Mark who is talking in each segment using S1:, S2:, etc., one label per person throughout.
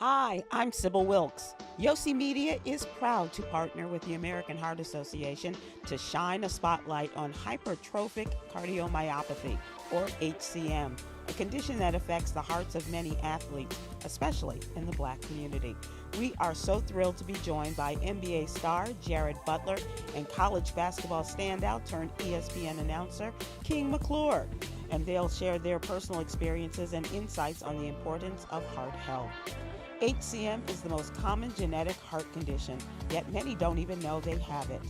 S1: Hi, I'm Sybil Wilkes. Yossi Media is proud to partner with the American Heart Association to shine a spotlight on hypertrophic cardiomyopathy, or HCM, a condition that affects the hearts of many athletes, especially in the Black community. We are so thrilled to be joined by NBA star Jared Butler and college basketball standout turned ESPN announcer King McClure, and they'll share their personal experiences and insights on the importance of heart health. HCM is the most common genetic heart condition, yet many don't even know they have it.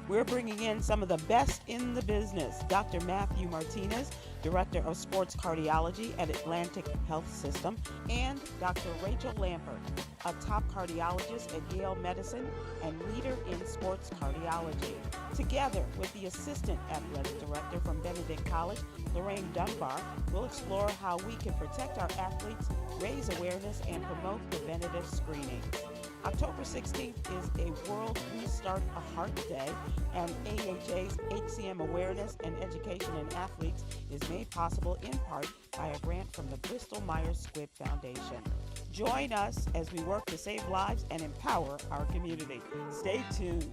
S1: We're bringing in some of the best in the business. Dr. Matthew Martinez, Director of Sports Cardiology at Atlantic Health System, and Dr. Rachel Lampert, a top cardiologist at Yale Medicine and leader in sports cardiology. Together with the Assistant Athletic Director from Benedict College, Lorraine Dunbar, we'll explore how we can protect our athletes, raise awareness, and promote preventative screening. October 16th is a World Restart a Heart Day, and AHA's HCM awareness and education in athletes is made possible in part by a grant from the Bristol Myers Squibb Foundation. Join us as we work to save lives and empower our community. Stay tuned.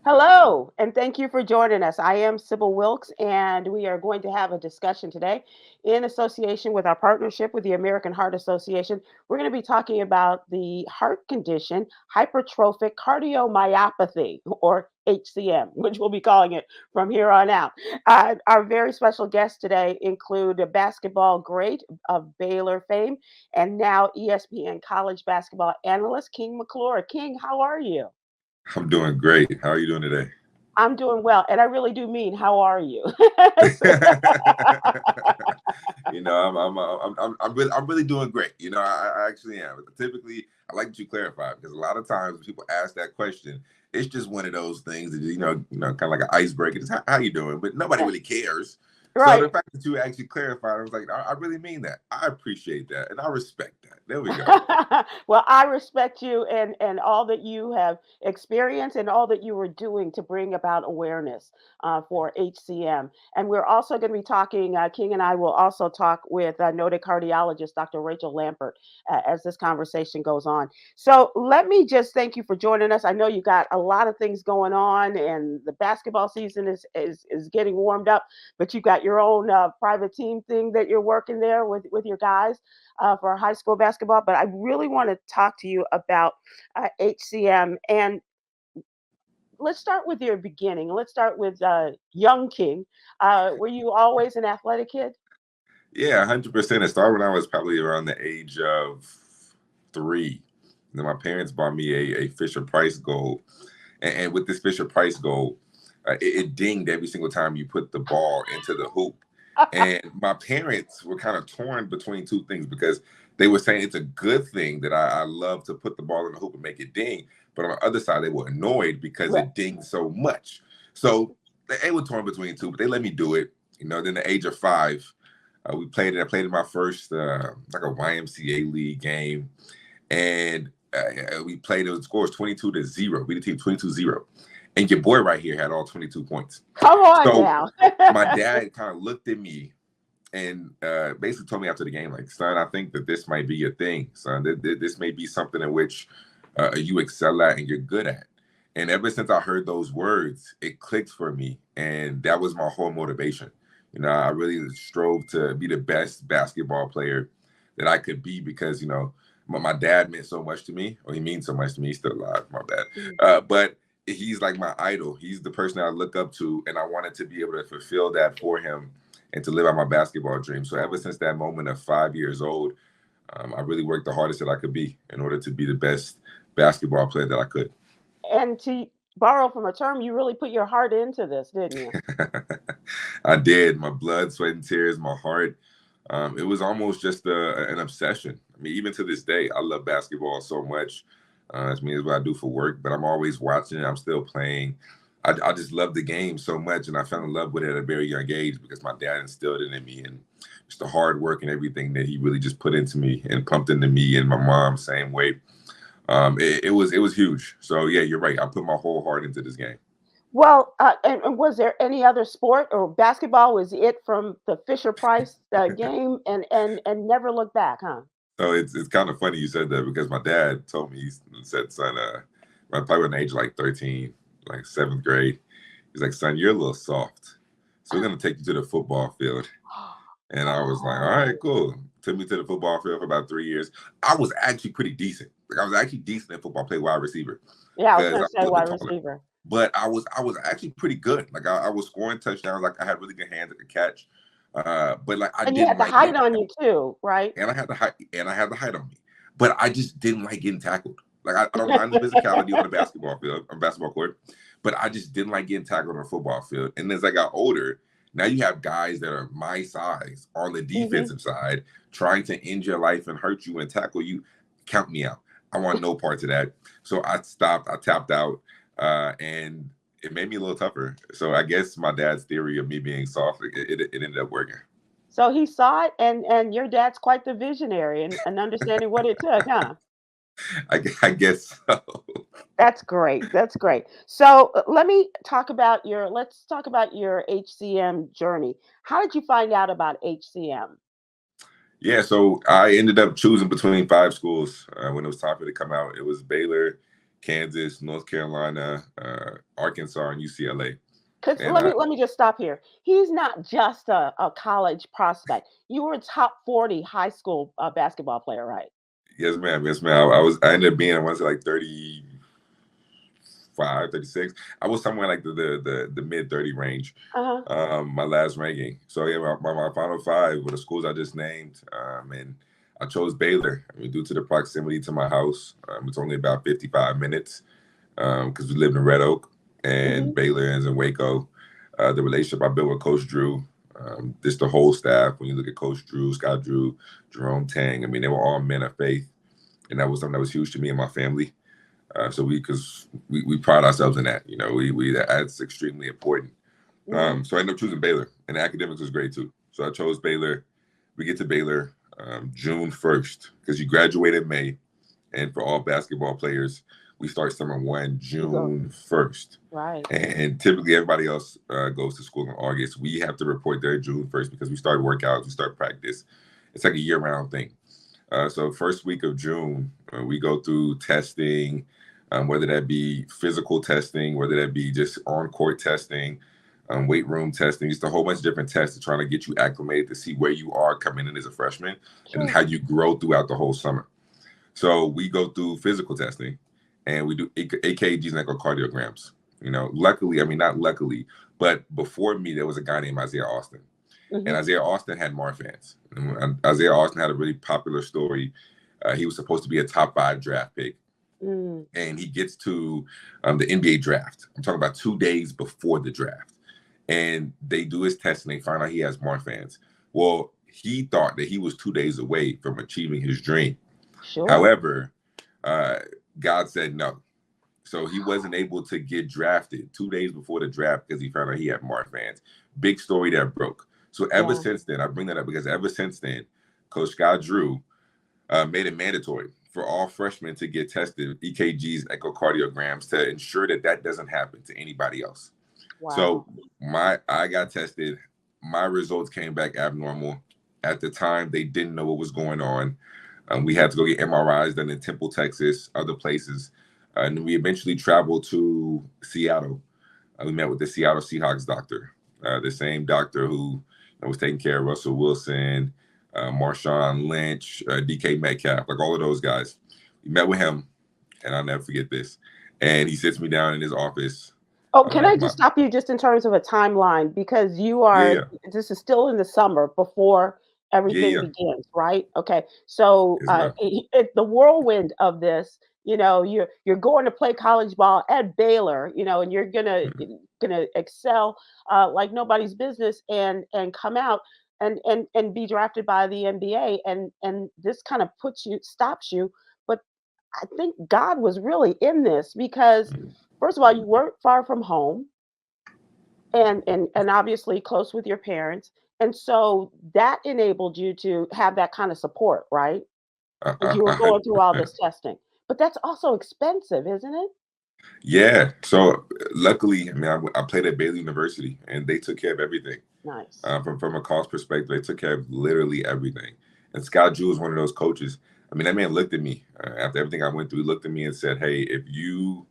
S1: Hello, and thank you for joining us. I am Sybil Wilkes, and we are going to have a discussion today in association with our partnership with the American Heart Association. We're going to be talking about the heart condition, hypertrophic cardiomyopathy, or HCM, which we'll be calling it from here on out. Our very special guests today include a basketball great of Baylor fame and now ESPN college basketball analyst, King McClure. King, how are you?
S2: I'm doing great. How are you doing today?
S1: I'm doing well, and I really do mean, how are you?
S2: I'm really doing great. I actually am. Typically, I like that you clarify because a lot of times when people ask that question, it's just one of those things that kind of like an icebreaker. It's how you doing, but nobody really cares. So
S1: Right.
S2: the fact that you actually clarified, I was like, I really mean that. I appreciate that, and I respect that. There we go.
S1: Well, I respect you and all that you have experienced and all that you were doing to bring about awareness for HCM. And we're also going to be talking, King and I will also talk with noted cardiologist, Dr. Rachel Lampert, as this conversation goes on. So let me just thank you for joining us. I know you got a lot of things going on, and the basketball season is getting warmed up, but you got your own private team thing that you're working there with your guys for high school basketball. But I really want to talk to you about HCM. And let's start with your beginning. Let's start with young King. Were you always an athletic kid?
S2: Yeah, 100%. It started when I was probably around the age of 3. Then my parents bought me a Fisher Price goal, and with this Fisher Price goal, it dinged every single time you put the ball into the hoop. And my parents were kind of torn between two things because they were saying it's a good thing that I love to put the ball in the hoop and make it ding, but on the other side, they were annoyed because
S1: Right.
S2: it dinged so much. So they were torn between two, but they let me do it. Then the age of 5. We played it. I played in my first like a YMCA league game, and we played. The score was 22-0. We the team 22-0, and your boy right here had all 22 points.
S1: Come on
S2: So
S1: now.
S2: my dad kind of looked at me and basically told me after the game, like, son, I think that this might be your thing, son. This may be something in which you excel at and you're good at. And ever since I heard those words, it clicked for me, and that was my whole motivation. I really strove to be the best basketball player that I could be because my dad meant so much to me, or he means so much to me. He's still alive, my bad. But he's like my idol. He's the person that I look up to, and I wanted to be able to fulfill that for him and to live out my basketball dream. So ever since that moment of 5 years old, I really worked the hardest that I could be in order to be the best basketball player that I could.
S1: And to borrow from a term, you really put your heart into this, didn't you?
S2: I did. My blood, sweat, and tears, my heart. It was almost just an obsession. I mean, even to this day, I love basketball so much. It's what I do for work, but I'm always watching it. I'm still playing. I just love the game so much, and I fell in love with it at a very young age because my dad instilled it in me, and just the hard work and everything that he really just put into me and pumped into me, and my mom same way. It was huge. So yeah, you're right. I put my whole heart into this game.
S1: Well, and was there any other sport or basketball was it from the Fisher Price game and never look back, huh?
S2: So it's kind of funny you said that because my dad told me, he said, son, I probably at the age of like 13, like 7th grade. He's like, son, you're a little soft. So we're going to take you to the football field. And I was like, all right,
S1: Oh,
S2: cool. Took me to the football field for about 3 years. I was actually pretty decent. Like I was actually decent at football, play wide receiver
S1: yeah, I was
S2: because
S1: going
S2: I
S1: to
S2: was
S1: say
S2: a little
S1: wide
S2: bit taller.
S1: receiver.
S2: But I was actually pretty good. Like I was scoring touchdowns. Like I had really good hands. I could catch. But like I
S1: And you
S2: didn't
S1: had the
S2: like getting
S1: height on you
S2: tackled.
S1: too, right?
S2: And I had the height on me. But I just didn't like getting tackled. Like I don't mind the physicality on the basketball field, on basketball court, but I just didn't like getting tackled on a football field. And as I got older, now you have guys that are my size on the
S1: Hmm.
S2: defensive side trying to end your life and hurt you and tackle you. Count me out. I want no parts of that. So I stopped. I tapped out, and it made me a little tougher. So I guess my dad's theory of me being soft, it ended up working.
S1: So he saw it, and your dad's quite the visionary and understanding what it took, huh?
S2: I guess so.
S1: That's great. That's great. So let's talk about your HCM journey. How did you find out about HCM?
S2: Yeah, so I ended up choosing between 5 schools when it was time for it to come out. It was Baylor, Kansas, North Carolina, Arkansas, and UCLA.
S1: Because
S2: And
S1: let me just stop here. He's not just a college prospect. You were a top 40 high school basketball player, right?
S2: yes, ma'am, yes, ma'am. I ended up being, I want to say like 35, 36. I was somewhere like the mid 30 range.
S1: Uh-huh.
S2: My last ranking. So yeah, my final five were the schools I just named, and I chose Baylor. I mean, due to the proximity to my house, it's only about 55 minutes because we lived in Red Oak, and
S1: Hmm.
S2: Baylor is in Waco. The relationship I built with Coach Drew, just the whole staff. When you look at Coach Drew, Scott Drew, Jerome Tang, I mean, they were all men of faith, and that was something that was huge to me and my family. So because we pride ourselves in that, we that's extremely important.
S1: Hmm.
S2: So I ended up choosing Baylor, and academics was great too. So I chose Baylor. We get to Baylor June 1st because you graduate in May, and for all basketball players, we start summer one
S1: You go
S2: June 1st.
S1: right.
S2: And typically everybody else goes to school in August. We have to report there June 1st because we start workouts, we start practice. It's like a year-round thing. So first week of June, we go through testing, whether that be physical testing, whether that be just on-court testing, weight room testing, just a whole bunch of different tests to try to get you acclimated to see where you are coming in as a freshman and then
S1: Sure.
S2: how you grow throughout the whole summer. So we go through physical testing and we do AKGs and echocardiograms. Luckily, I mean, not luckily, but before me, there was a guy named Isaiah Austin. And
S1: Hmm.
S2: Isaiah Austin had Marfans. And Isaiah Austin had a really popular story. He was supposed to be a top 5 draft pick.
S1: Mm.
S2: And he gets to the NBA draft. I'm talking about 2 days before the draft. And they do his test and they find out he has Marfans. Well, he thought that he was 2 days away from achieving his dream.
S1: Sure.
S2: However, uh, God said no. So he wasn't able to get drafted 2 days before the draft because he found out he had Marfans. Big story that broke. So ever
S1: Yeah.
S2: since then, I bring that up because ever since then, Coach Scott Drew made it mandatory for all freshmen to get tested EKGs, echocardiograms to ensure that that doesn't happen to anybody else. So
S1: Wow.
S2: I got tested. My results came back abnormal. At the time, they didn't know what was going on. We had to go get MRIs done in Temple, Texas, other places. And we eventually traveled to Seattle. We met with the Seattle Seahawks doctor, the same doctor who was taking care of Russell Wilson, Marshawn Lynch, DK Metcalf, like all of those guys. We met with him, and I'll never forget this. And he sits me down in his office.
S1: Oh, can
S2: Uh,
S1: I
S2: my,
S1: just stop you just in terms of a timeline because
S2: yeah, yeah,
S1: this is still in the summer before
S2: yeah,
S1: everything
S2: yeah.
S1: begins, right? Okay. So,
S2: Yes, ma'am.
S1: the whirlwind of this, you're going to play college ball at Baylor, and you're gonna excel like nobody's business and come out and be drafted by the NBA and this kind of stops you. But I think God was really in this because first of all, you weren't far from home and obviously close with your parents. And so that enabled you to have that kind of support, right? As you were going through all
S2: 100%.
S1: this testing. But that's also expensive, isn't it?
S2: Yeah. So luckily, I mean, I played at Baylor University, and they took care of everything.
S1: Nice.
S2: From a cost perspective, they took care of literally everything. And Scott Drew is one of those coaches. I mean, that man looked at me after everything I went through. He looked at me and said, "Hey, if you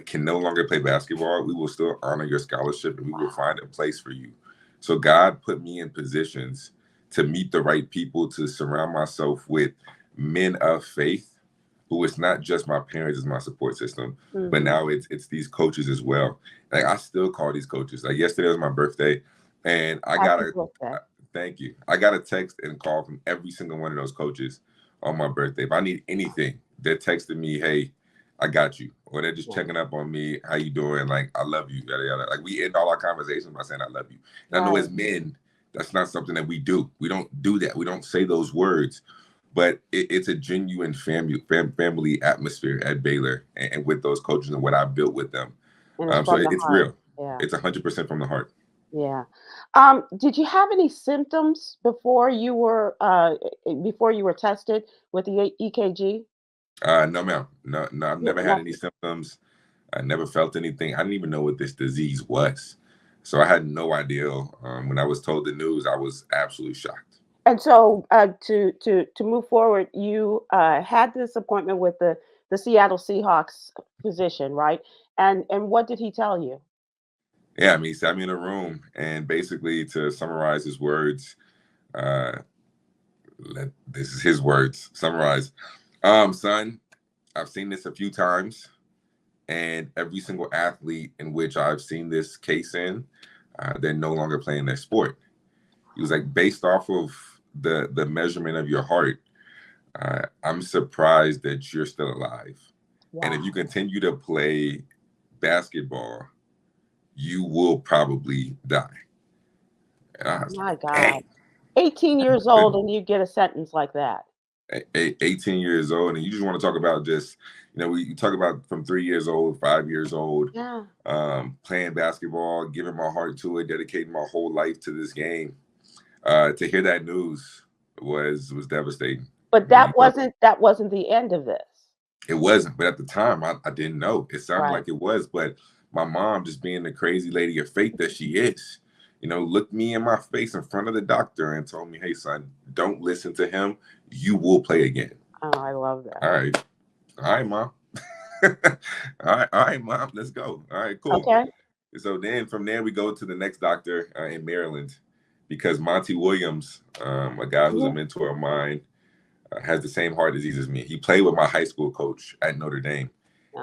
S2: can no longer play basketball, we will still honor your scholarship and we will find a place for you." So God put me in positions to meet the right people, to surround myself with men of faith, who it's not just my parents as my support system, but now it's these coaches as well. Like I still call these coaches. Like yesterday was my birthday, and I got a thank you. I got a text and call from every single one of those coaches on my birthday. If I need anything, they're texting me, "Hey, I got you," or they're just checking up on me. "How you doing? Like, I love you." Yada, yada. Like we end all our conversations by saying, "I love you." And I know as men, that's not something that we do. We don't do that. We don't say those words. But it's a genuine family atmosphere at Baylor and with those coaches and what I built with them. So it's real. Yeah. It's 100% from the heart.
S3: Yeah. Did you have any symptoms before you were tested with the EKG?
S2: No, ma'am. No, I've never had any symptoms. I never felt anything. I didn't even know what this disease was. So I had no idea. When I was told the news, I was absolutely shocked.
S3: And so to move forward, you had this appointment with the Seattle Seahawks physician, right? And what did he tell you?
S2: Yeah, I mean, he sat me in a room, and basically, to summarize his words, this is his words. Summarize, son, I've seen this a few times, and every single athlete in which I've seen this case in, they're no longer playing their sport. He was like, based off of the measurement of your heart, I'm surprised that you're still alive. Wow. And if you continue to play basketball, you will probably die.
S3: My God. Dang. 18 years old and you get a sentence like that.
S2: 18 years old, and you just want to talk about just, we talk about from 3 years old, 5 years old, playing basketball, giving my heart to it, dedicating my whole life to this game. To hear that news was devastating.
S3: But that wasn't the end of this.
S2: It wasn't, but at the time I didn't know. It sounded like it was, but my mom, just being the crazy lady of faith that she is, looked me in my face in front of the doctor and told me, "Hey, son, don't listen to him. You will play again."
S3: Oh, I love that.
S2: All right, mom. all right, mom. Let's go. All right, cool.
S3: Okay.
S2: So then from there we go to the next doctor in Maryland, because Monty Williams, a guy who's a mentor of mine, has the same heart disease as me. He played with my high school coach at Notre Dame.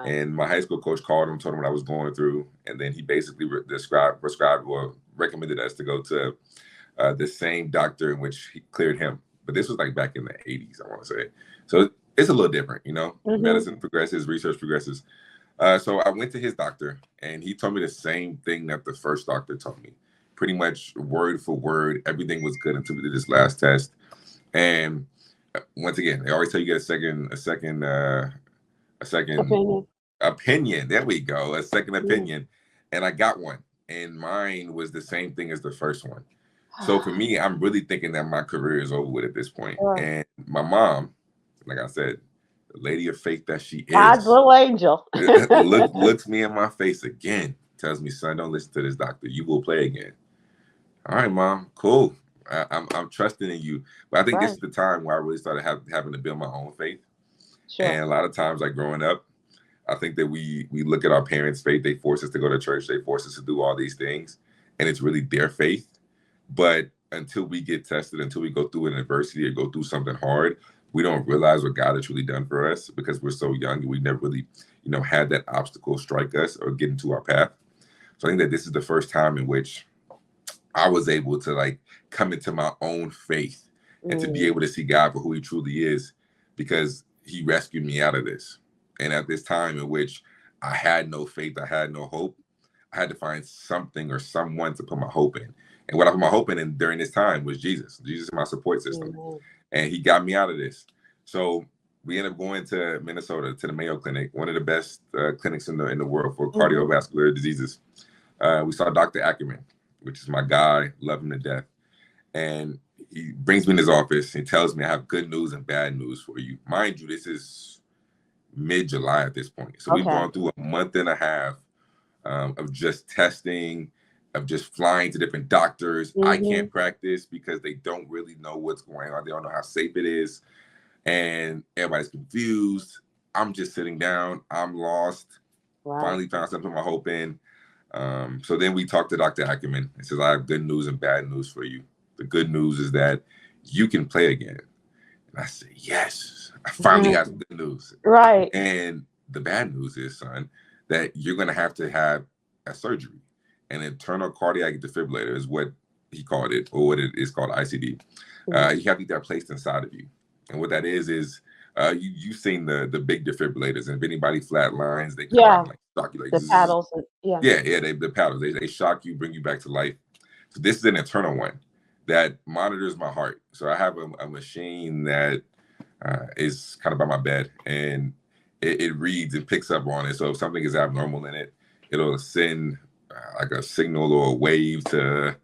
S2: And my high school coach called him, told him what I was going through, and then he basically prescribed or recommended us to go to the same doctor in which he cleared him. But this was like back in the 80s, I want to say. So it's a little different, Medicine progresses, research progresses. So I went to his doctor, and he told me the same thing that the first doctor told me. Pretty much word for word, everything was good until we did this last test. And once again, they always tell you get a second opinion. There we go. A second opinion. And I got one. And mine was the same thing as the first one. So for me, I'm really thinking that my career is over with at this point. And my mom, like I said, the lady of faith that she is,
S3: God's little angel,
S2: looks me in my face again, tells me, "Son, don't listen to this doctor. You will play again." All right, Mom, cool. I'm trusting in you. But I think this is the time where I really started having to build my own faith. Sure. And a lot of times, like growing up, I think that we look at our parents' faith. They force us to go to church. They force us to do all these things. And it's really their faith. But until we get tested, until we go through an adversity or go through something hard, we don't realize what God has really done for us because we're so young and we never really, had that obstacle strike us or get into our path. So I think that this is the first time in which I was able to come into my own faith and to be able to see God for who he truly is, because he rescued me out of this. And at this time in which I had no faith, I had no hope, I had to find something or someone to put my hope in. And what I put my hope in during this time was Jesus. Jesus is my support system. And he got me out of this. So we ended up going to Minnesota, to the Mayo Clinic, one of the best clinics in the world for cardiovascular diseases. We saw Dr. Ackerman, which is my guy, love him to death. And he brings me in his office. He tells me I have good news and bad news for you. Mind you, this is mid-July at this point. So we've gone through a month and a half of just testing of just flying to different doctors. I
S3: Mm-hmm.
S2: can't practice because they don't really know what's going on. They don't know how safe it is. And everybody's confused. I'm just sitting down. I'm lost.
S3: Right.
S2: Finally found something to put my hope in. So then we talked to Dr. Ackerman and says, I have good news and bad news for you. The good news is that you can play again. And I said, yes, I finally got some good news.
S3: Right.
S2: And the bad news is, son, that you're going to have a surgery. An internal cardiac defibrillator is what he called it, or what it is called, ICD. You have to get that placed inside of you. And what that is you've seen the big defibrillators, and if anybody flatlines, they come out and like shock you, like
S3: the paddles.
S2: the paddles. They shock you, bring you back to life. So this is an internal one that monitors my heart. So I have a machine that is kind of by my bed, and it reads and picks up on it. So if something is abnormal in it, it'll send like a signal or a wave to.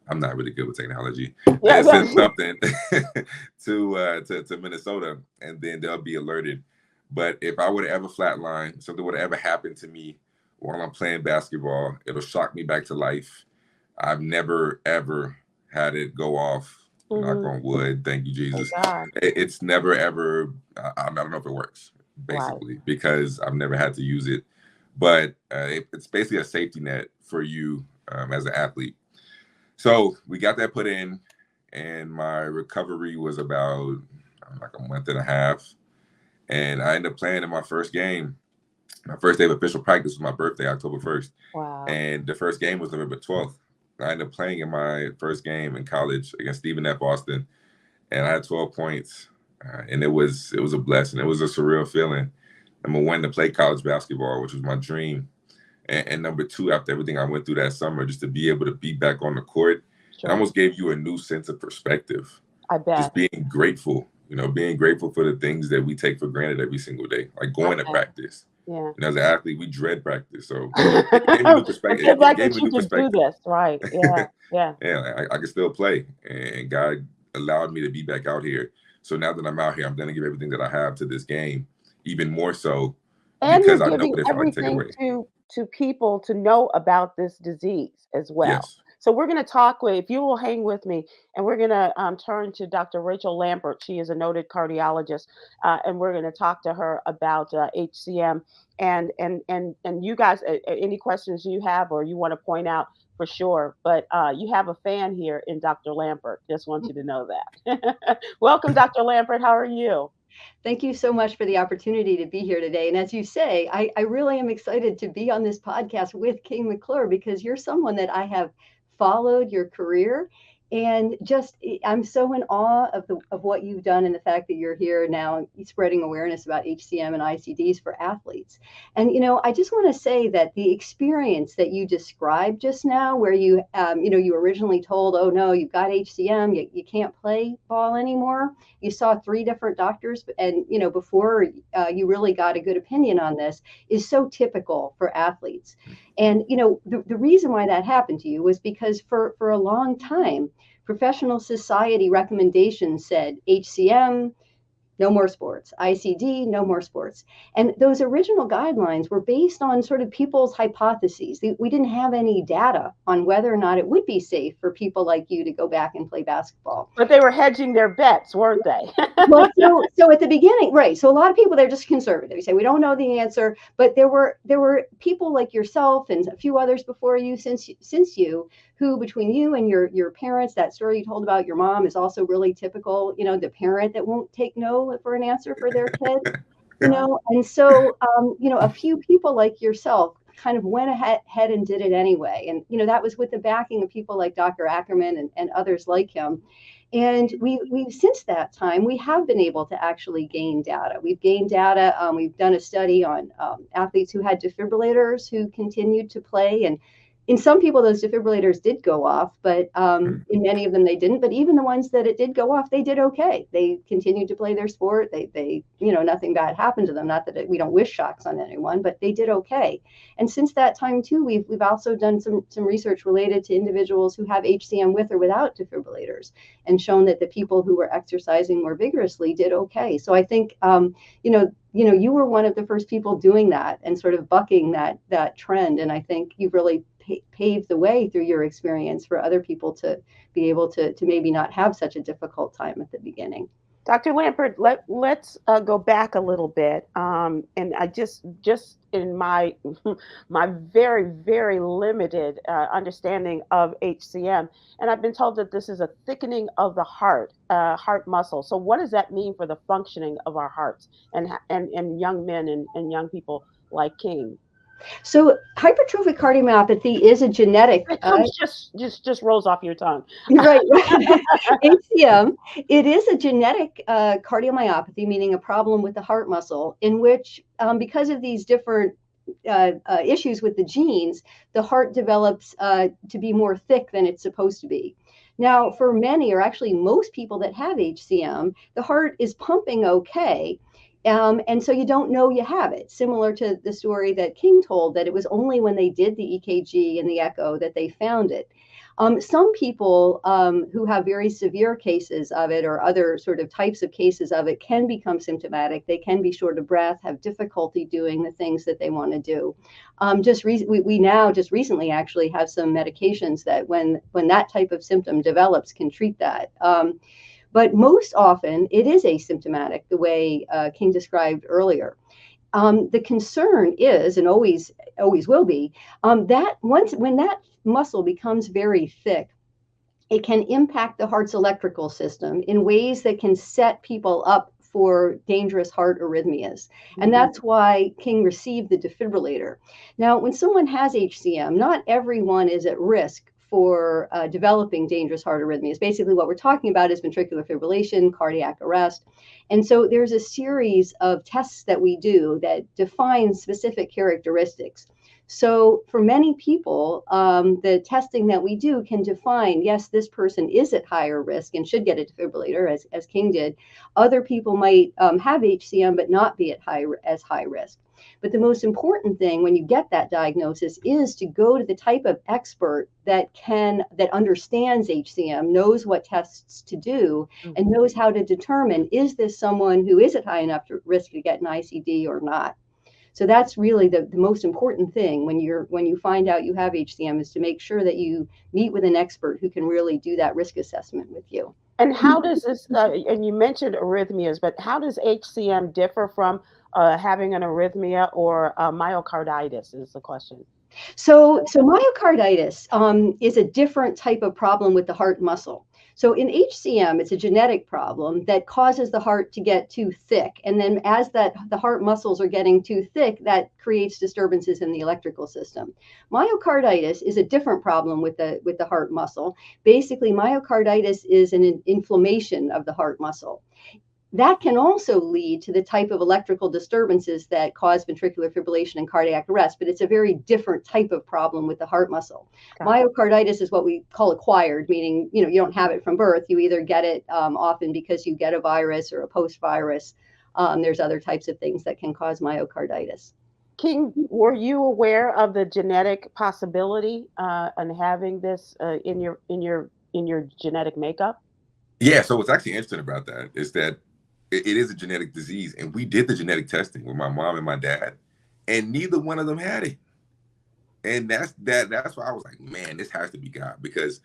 S2: I'm not really good with technology. Send something to Minnesota, and then they'll be alerted. But if I would have ever flatline, something would have ever happened to me while I'm playing basketball, it'll shock me back to life. I've never, ever had it go off. Knock on wood. Thank you, Jesus. It's never, ever, I don't know if it works, basically, because I've never had to use it. But it's basically a safety net for you as an athlete. So we got that put in, and my recovery was about like a month and a half. And I ended up playing in my first game. My first day of official practice was my birthday, October 1st.
S3: Wow.
S2: And the first game was November 12th. I ended up playing in my first game in college against Stephen F. Austin. And I had 12 points. And it was a blessing. It was a surreal feeling. Number one, to play college basketball, which was my dream. And number two, after everything I went through that summer, just to be able to be back on the court, it almost gave you a new sense of perspective.
S3: I bet.
S2: Just being grateful, being grateful for the things that we take for granted every single day, like going to practice.
S3: Yeah.
S2: And as an athlete, we dread practice. So it gave me a new perspective. It gave me a new perspective.
S3: Do this, right. Yeah. Yeah.
S2: Yeah, I can still play. And God allowed me to be back out here. So now that I'm out here, I'm going to give everything that I have to this game, even more so, because I know what it's like to take away.
S3: To people to know about this disease as well.
S2: Yes.
S3: So we're going to talk if you will hang with me, and we're going to turn to Dr. Rachel Lambert. She is a noted cardiologist, and we're going to talk to her about HCM and you guys, any questions you have or you want to point out, for sure. But you have a fan here in Dr. Lambert. Just want you to know that. Welcome, Dr. Lambert. How are you?
S4: Thank you so much for the opportunity to be here today. And as you say, I really am excited to be on this podcast with King McClure, because you're someone that I have followed your career. And just, I'm so in awe of what you've done, and the fact that you're here now spreading awareness about HCM and ICDs for athletes. And, I just want to say that the experience that you described just now, where you originally told, oh no, you've got HCM, you can't play ball anymore. You saw 3 different doctors, and, before you really got a good opinion on this, is so typical for athletes. And, the reason why that happened to you was because for a long time, professional society recommendations said HCM, no more sports, ICD, no more sports. And those original guidelines were based on sort of people's hypotheses. We didn't have any data on whether or not it would be safe for people like you to go back and play basketball.
S3: But they were hedging their bets, weren't they?
S4: Well, so at the beginning, right. So a lot of people, they're just conservative. They say, we don't know the answer, but there were people like yourself and a few others before you, since you, who, between you and your parents, that story you told about your mom is also really typical, the parent that won't take no for an answer for their kid, and so, a few people like yourself kind of went ahead and did it anyway. And, that was with the backing of people like Dr. Ackerman and others like him. And we've since that time, we have been able to actually gain data. We've gained data. We've done a study on athletes who had defibrillators who continued to play. And in some people, those defibrillators did go off, but in many of them, they didn't. But even the ones that it did go off, they did okay. They continued to play their sport. They nothing bad happened to them. Not that we don't wish shocks on anyone, but they did okay. And since that time, too, we've also done some research related to individuals who have HCM with or without defibrillators, and shown that the people who were exercising more vigorously did okay. So I think, you were one of the first people doing that and sort of bucking that trend. And I think you've really paved the way through your experience for other people to be able to maybe not have such a difficult time at the beginning.
S3: Dr. Lampert, let's go back a little bit, and I just in my my very limited understanding of HCM, and I've been told that this is a thickening of the heart muscle. So, what does that mean for the functioning of our hearts and young men and young people like King?
S4: So hypertrophic cardiomyopathy is a genetic.
S3: It comes just rolls off your tongue.
S4: Right. HCM, it is a genetic cardiomyopathy, meaning a problem with the heart muscle, in which, because of these different issues with the genes, the heart develops to be more thick than it's supposed to be. Now, for many, or actually most people that have HCM, the heart is pumping okay. And so you don't know you have it, similar to the story that King told, that it was only when they did the EKG and the echo that they found it. Some people who have very severe cases of it, or other sort of types of cases of it, can become symptomatic. They can be short of breath, have difficulty doing the things that they want to do. We now just recently actually have some medications that when that type of symptom develops can treat that. But most often it is asymptomatic, the way King described earlier. The concern is, and always will be, that when that muscle becomes very thick, it can impact the heart's electrical system in ways that can set people up for dangerous heart arrhythmias. And that's why King received the defibrillator. Now, when someone has HCM, not everyone is at risk for developing dangerous heart arrhythmias. Basically, what we're talking about is ventricular fibrillation, cardiac arrest. And so there's a series of tests that we do that define specific characteristics. So for many people, the testing that we do can define, yes, this person is at higher risk and should get a defibrillator, as King did. Other people might have HCM but not be at as high risk. But the most important thing when you get that diagnosis is to go to the type of expert that understands HCM, knows what tests to do, and knows how to determine, is this someone who is at high enough risk to get an ICD or not? So that's really the most important thing when you find out you have HCM, is to make sure that you meet with an expert who can really do that risk assessment with you.
S3: And how does this, and you mentioned arrhythmias, but how does HCM differ from having an arrhythmia or myocarditis is the question.
S4: So myocarditis is a different type of problem with the heart muscle. So in HCM, it's a genetic problem that causes the heart to get too thick. And then as the heart muscles are getting too thick, that creates disturbances in the electrical system. Myocarditis is a different problem with the heart muscle. Basically, myocarditis is an inflammation of the heart muscle. That can also lead to the type of electrical disturbances that cause ventricular fibrillation and cardiac arrest, but it's a very different type of problem with the heart muscle. Myocarditis is what we call acquired, meaning you don't have it from birth. You either get it often because you get a virus or a post-virus. There's other types of things that can cause myocarditis.
S3: King, were you aware of the genetic possibility on having this in your genetic makeup?
S2: Yeah, so what's actually interesting about that is that it is a genetic disease, and we did the genetic testing with my mom and my dad, and neither one of them had it. And that's why I was like, man, this has to be God, because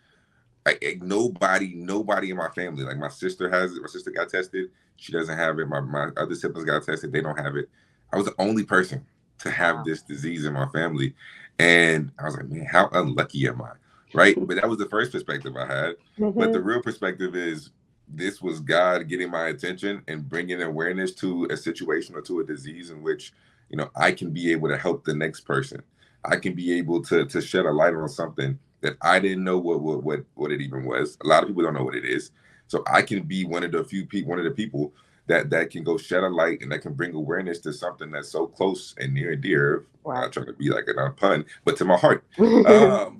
S2: nobody in my family, like my sister has it. My sister got tested, she doesn't have it. My other siblings got tested, they don't have it. I was the only person to have this disease in my family, and I was like, man, how unlucky am I? Right? But that was the first perspective I had. But the real perspective is, this was God getting my attention and bringing awareness to a situation or to a disease in which, I can be able to help the next person. I can be able to shed a light on something that I didn't know what it even was. A lot of people don't know what it is. So I can be one of the people that can go shed a light and that can bring awareness to something that's so close and near and dear. Wow. I'm not trying to be like a pun, but to my heart.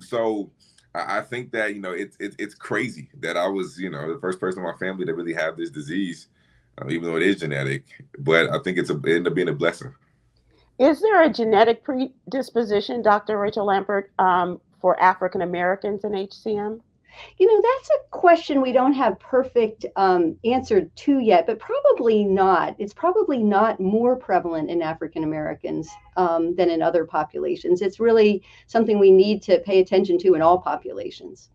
S2: So I think that, it's crazy that I was, the first person in my family to really have this disease, even though it is genetic. But I think it ended up being a blessing.
S3: Is there a genetic predisposition, Dr. Rachel Lampert, for African Americans in HCM?
S4: That's a question we don't have perfect answer to yet, but probably not. It's probably not more prevalent in African Americans than in other populations. It's really something we need to pay attention to in all populations.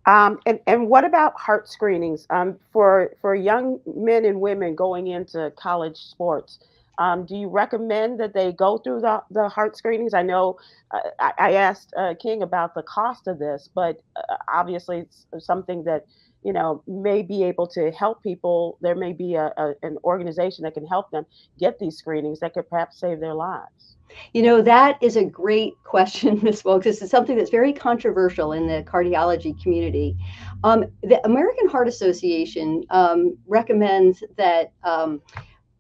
S3: And what about heart screenings for young men and women going into college sports? Do you recommend that they go through the heart screenings? I know I asked King about the cost of this, but obviously it's something that may be able to help people. There may be an organization that can help them get these screenings that could perhaps save their lives.
S4: That is a great question, Ms. Wilkes. This is something that's very controversial in the cardiology community. The American Heart Association recommends that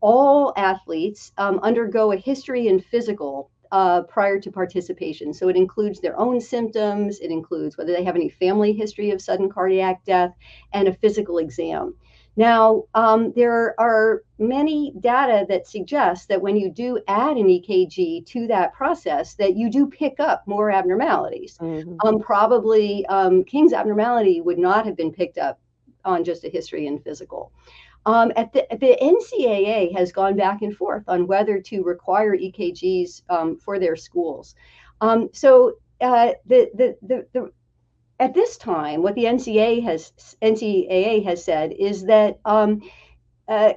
S4: all athletes undergo a history and physical prior to participation. So it includes their own symptoms, it includes whether they have any family history of sudden cardiac death, and a physical exam. Now, there are many data that suggest that when you do add an EKG to that process, that you do pick up more abnormalities.
S3: Mm-hmm.
S4: Probably King's abnormality would not have been picked up on just a history and physical. The NCAA has gone back and forth on whether to require EKGs for their schools. At this time, what the NCAA has said is that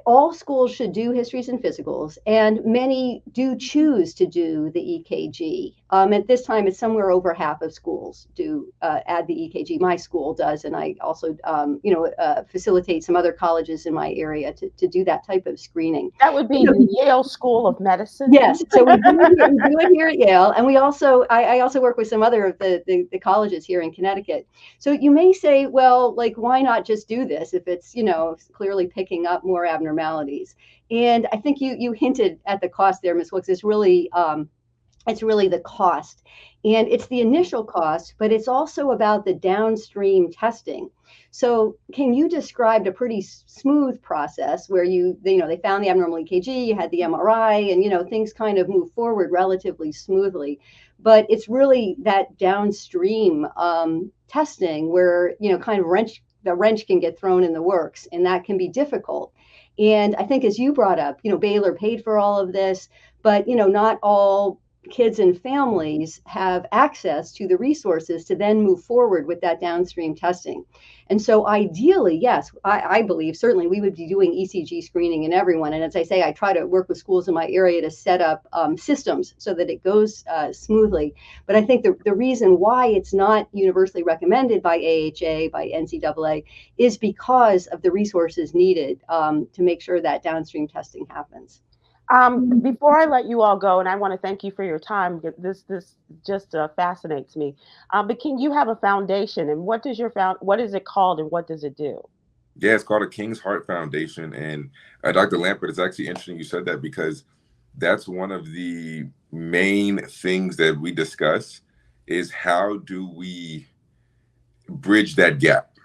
S4: all schools should do histories and physicals, and many do choose to do the EKG. At this time, it's somewhere over half of schools do add the EKG. My school does, and I also, facilitate some other colleges in my area to do that type of screening.
S3: That would be the Yale School of Medicine.
S4: Yes, so we do it here at Yale, and I also work with some other of the colleges here in Connecticut. So you may say, well, like, why not just do this if it's clearly picking up more abnormalities? And I think you hinted at the cost there, Ms. Wilkes. It's really the cost, and it's the initial cost, but it's also about the downstream testing. So can you describe a pretty smooth process where they found the abnormal EKG, you had the MRI, and things kind of move forward relatively smoothly, but it's really that downstream testing where kind of the wrench can get thrown in the works, and that can be difficult. And I think, as you brought up, Baylor paid for all of this, but not all kids and families have access to the resources to then move forward with that downstream testing. And so ideally, yes, I believe certainly we would be doing ECG screening in everyone. And as I say, I try to work with schools in my area to set up systems so that it goes smoothly. But I think the reason why it's not universally recommended by AHA, by NCAA, is because of the resources needed to make sure that downstream testing happens.
S3: Before I let you all go, and I want to thank you for your time, this just fascinates me. But King, you have a foundation, and what is it called, and what does it do?
S2: Yeah, it's called a King's Heart Foundation. And Dr. Lampert, it's actually interesting you said that, because that's one of the main things that we discuss is how do we bridge that gap?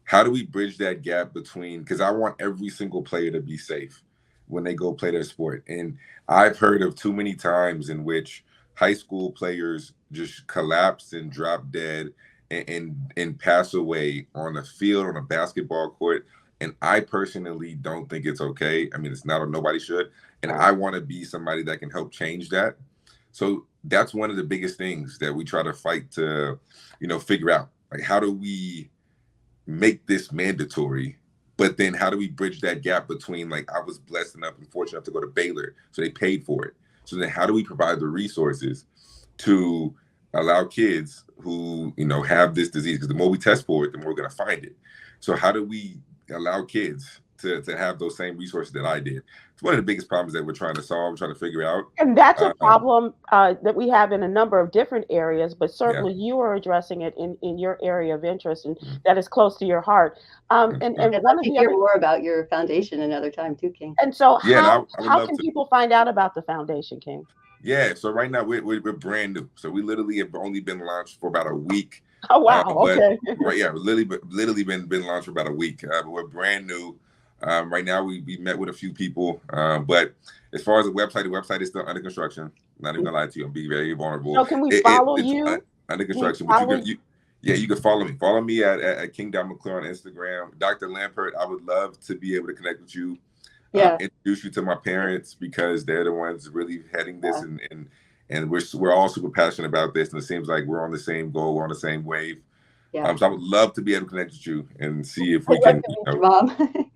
S2: How do we bridge that gap between, because I want every single player to be safe when they go play their sport. And I've heard of too many times in which high school players just collapse and drop dead and pass away on a field, on a basketball court. And I personally don't think it's okay. I mean, it's not, nobody should. And I want to be somebody that can help change that. So that's one of the biggest things that we try to fight to, figure out. Like, how do we make this mandatory? But then how do we bridge that gap between, like, I was blessed enough and fortunate enough to go to Baylor, so they paid for it. So then how do we provide the resources to allow kids who, have this disease? Because the more we test for it, the more we're going to find it. So how do we allow kids to have those same resources that I did? It's one of the biggest problems that we're trying to solve, trying to figure out.
S3: And that's a problem that we have in a number of different areas, but certainly you are addressing it in your area of interest, and that is close to your heart. And
S4: I'd love to hear more about your foundation another time too, King.
S3: And so how can people find out about the foundation, King?
S2: Yeah, so right now we're brand new. So we literally have only been launched for about a week.
S3: Oh, wow. Okay.
S2: Right, yeah, literally been launched for about a week. But we're brand new. Right now we met with a few people, but as far as the website is still under construction. Not even gonna lie to you, I'm being very vulnerable.
S3: So can we follow you?
S2: Under construction, Yeah, you can follow me. Follow me at King Don McClure on Instagram. Dr. Lampert, I would love to be able to connect with you.
S4: Yeah.
S2: Introduce you to my parents because they're the ones really heading this, and we're all super passionate about this, and it seems like we're on the same goal, we're on the same wave.
S4: Yeah.
S2: So I would love to be able to connect with you and see if we can.
S4: Mom.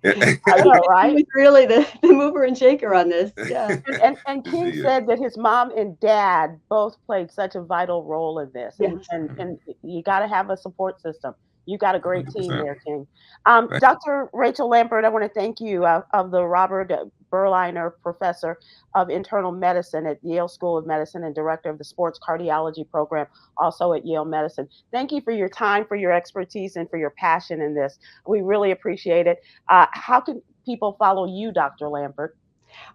S3: I know, right?
S4: He was really the mover and shaker on this. Yeah.
S3: And King said that his mom and dad both played such a vital role in this.
S4: Yes.
S3: And you got to have a support system. You got a great
S2: 100%.
S3: team there, King. Dr. Rachel Lampert, I want to thank you of the Robert Berliner Professor of Internal Medicine at Yale School of Medicine and Director of the Sports Cardiology Program, also at Yale Medicine. Thank you for your time, for your expertise, and for your passion in this. We really appreciate it. How can people follow you, Dr. Lampert?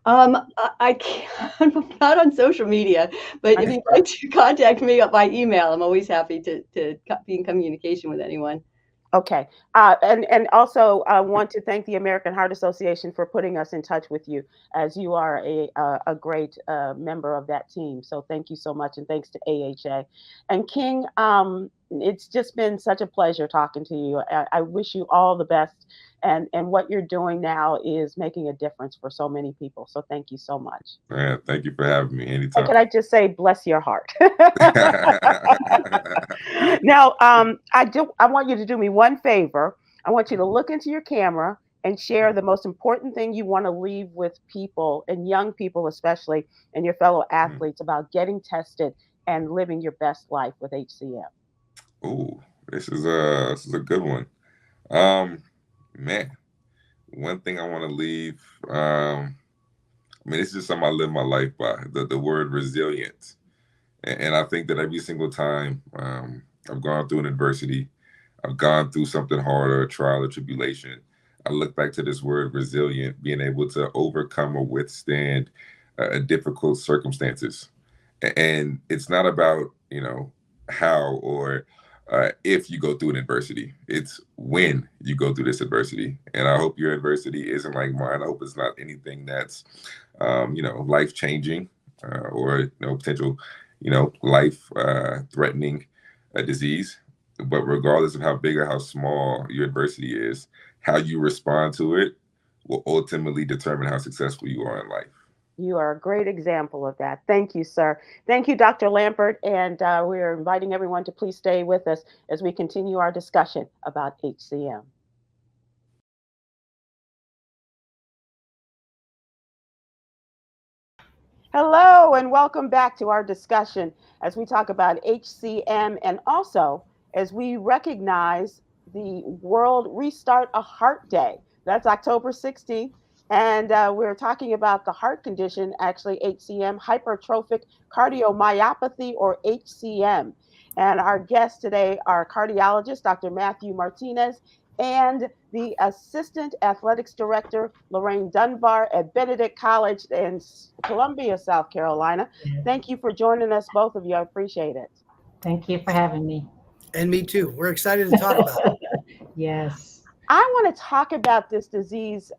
S4: I can't, I'm not on social media, but if you'd like to contact me by email, I'm always happy to be in communication with anyone.
S3: Okay. And also I want to thank the American Heart Association for putting us in touch with you, as you are a great member of that team. So thank you so much. And thanks to AHA. And King, it's just been such a pleasure talking to you. I wish you all the best. And what you're doing now is making a difference for so many people. So thank you so much.
S2: Man, thank you for having me anytime.
S3: And can I just say, bless your heart. Now, I want you to do me one favor. I want you to look into your camera and share the most important thing you want to leave with people, and young people especially, and your fellow athletes, about getting tested and living your best life with HCM.
S2: Oh, this is a good one. Man, one thing I want to leave, I mean, it's just something I live my life by, the word resilience. And I think that every single time I've gone through an adversity, I've gone through something hard or a trial or tribulation, I look back to this word resilient, being able to overcome or withstand difficult circumstances. And it's not about, how or if you go through an adversity. It's when you go through this adversity. And I hope your adversity isn't like mine. I hope it's not anything that's, life-changing or potential, life-threatening disease. But regardless of how big or how small your adversity is, how you respond to it will ultimately determine how successful you are in life.
S3: You are a great example of that. Thank you, sir. Thank you, Dr. Lampert. And we're inviting everyone to please stay with us as we continue our discussion about HCM. Hello, and welcome back to our discussion as we talk about HCM, and also as we recognize the World Restart a Heart Day. That's October 16th. And we're talking about the heart condition, actually HCM, hypertrophic cardiomyopathy, or HCM. And our guests today are cardiologist, Dr. Matthew Martinez, and the Assistant Athletics Director, Lorraine Dunbar at Benedict College in Columbia, South Carolina. Thank you for joining us, both of you. I appreciate it.
S5: Thank you for having me.
S6: And me too. We're excited to talk about it.
S5: Yes.
S3: I want to talk about this disease,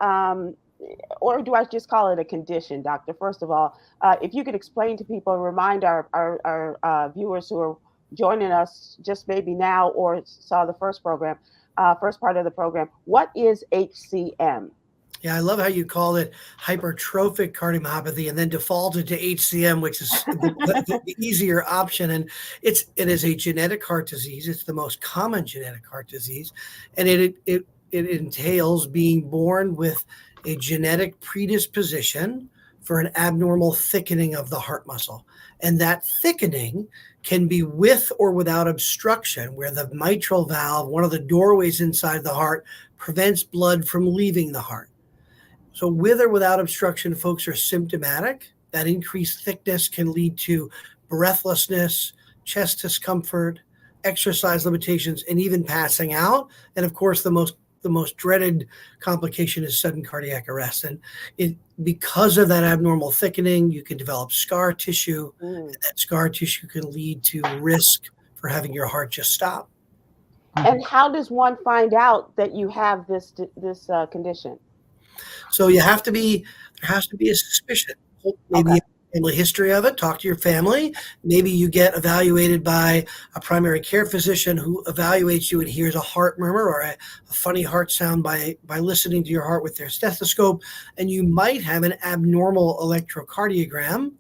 S3: or do I just call it a condition, Doctor? First of all, if you could explain to people, remind our viewers who are joining us just maybe now or saw the first part of the program, what is HCM?
S6: Yeah, I love how you called it hypertrophic cardiomyopathy and then defaulted to HCM, which is the easier option. And it is a genetic heart disease. It's the most common genetic heart disease. And it entails being born with a genetic predisposition for an abnormal thickening of the heart muscle. And that thickening can be with or without obstruction, where the mitral valve, one of the doorways inside the heart, prevents blood from leaving the heart. So with or without obstruction, folks are symptomatic. That increased thickness can lead to breathlessness, chest discomfort, exercise limitations, and even passing out. And of course, the most dreaded complication is sudden cardiac arrest. And because of that abnormal thickening, you can develop scar tissue. And that scar tissue can lead to risk for having your heart just stop.
S3: And how does one find out that you have this condition?
S6: So there has to be a suspicion. Maybe family history of it. Talk to your family. Maybe you get evaluated by a primary care physician who evaluates you and hears a heart murmur or a funny heart sound by listening to your heart with their stethoscope. And you might have an abnormal electrocardiogram,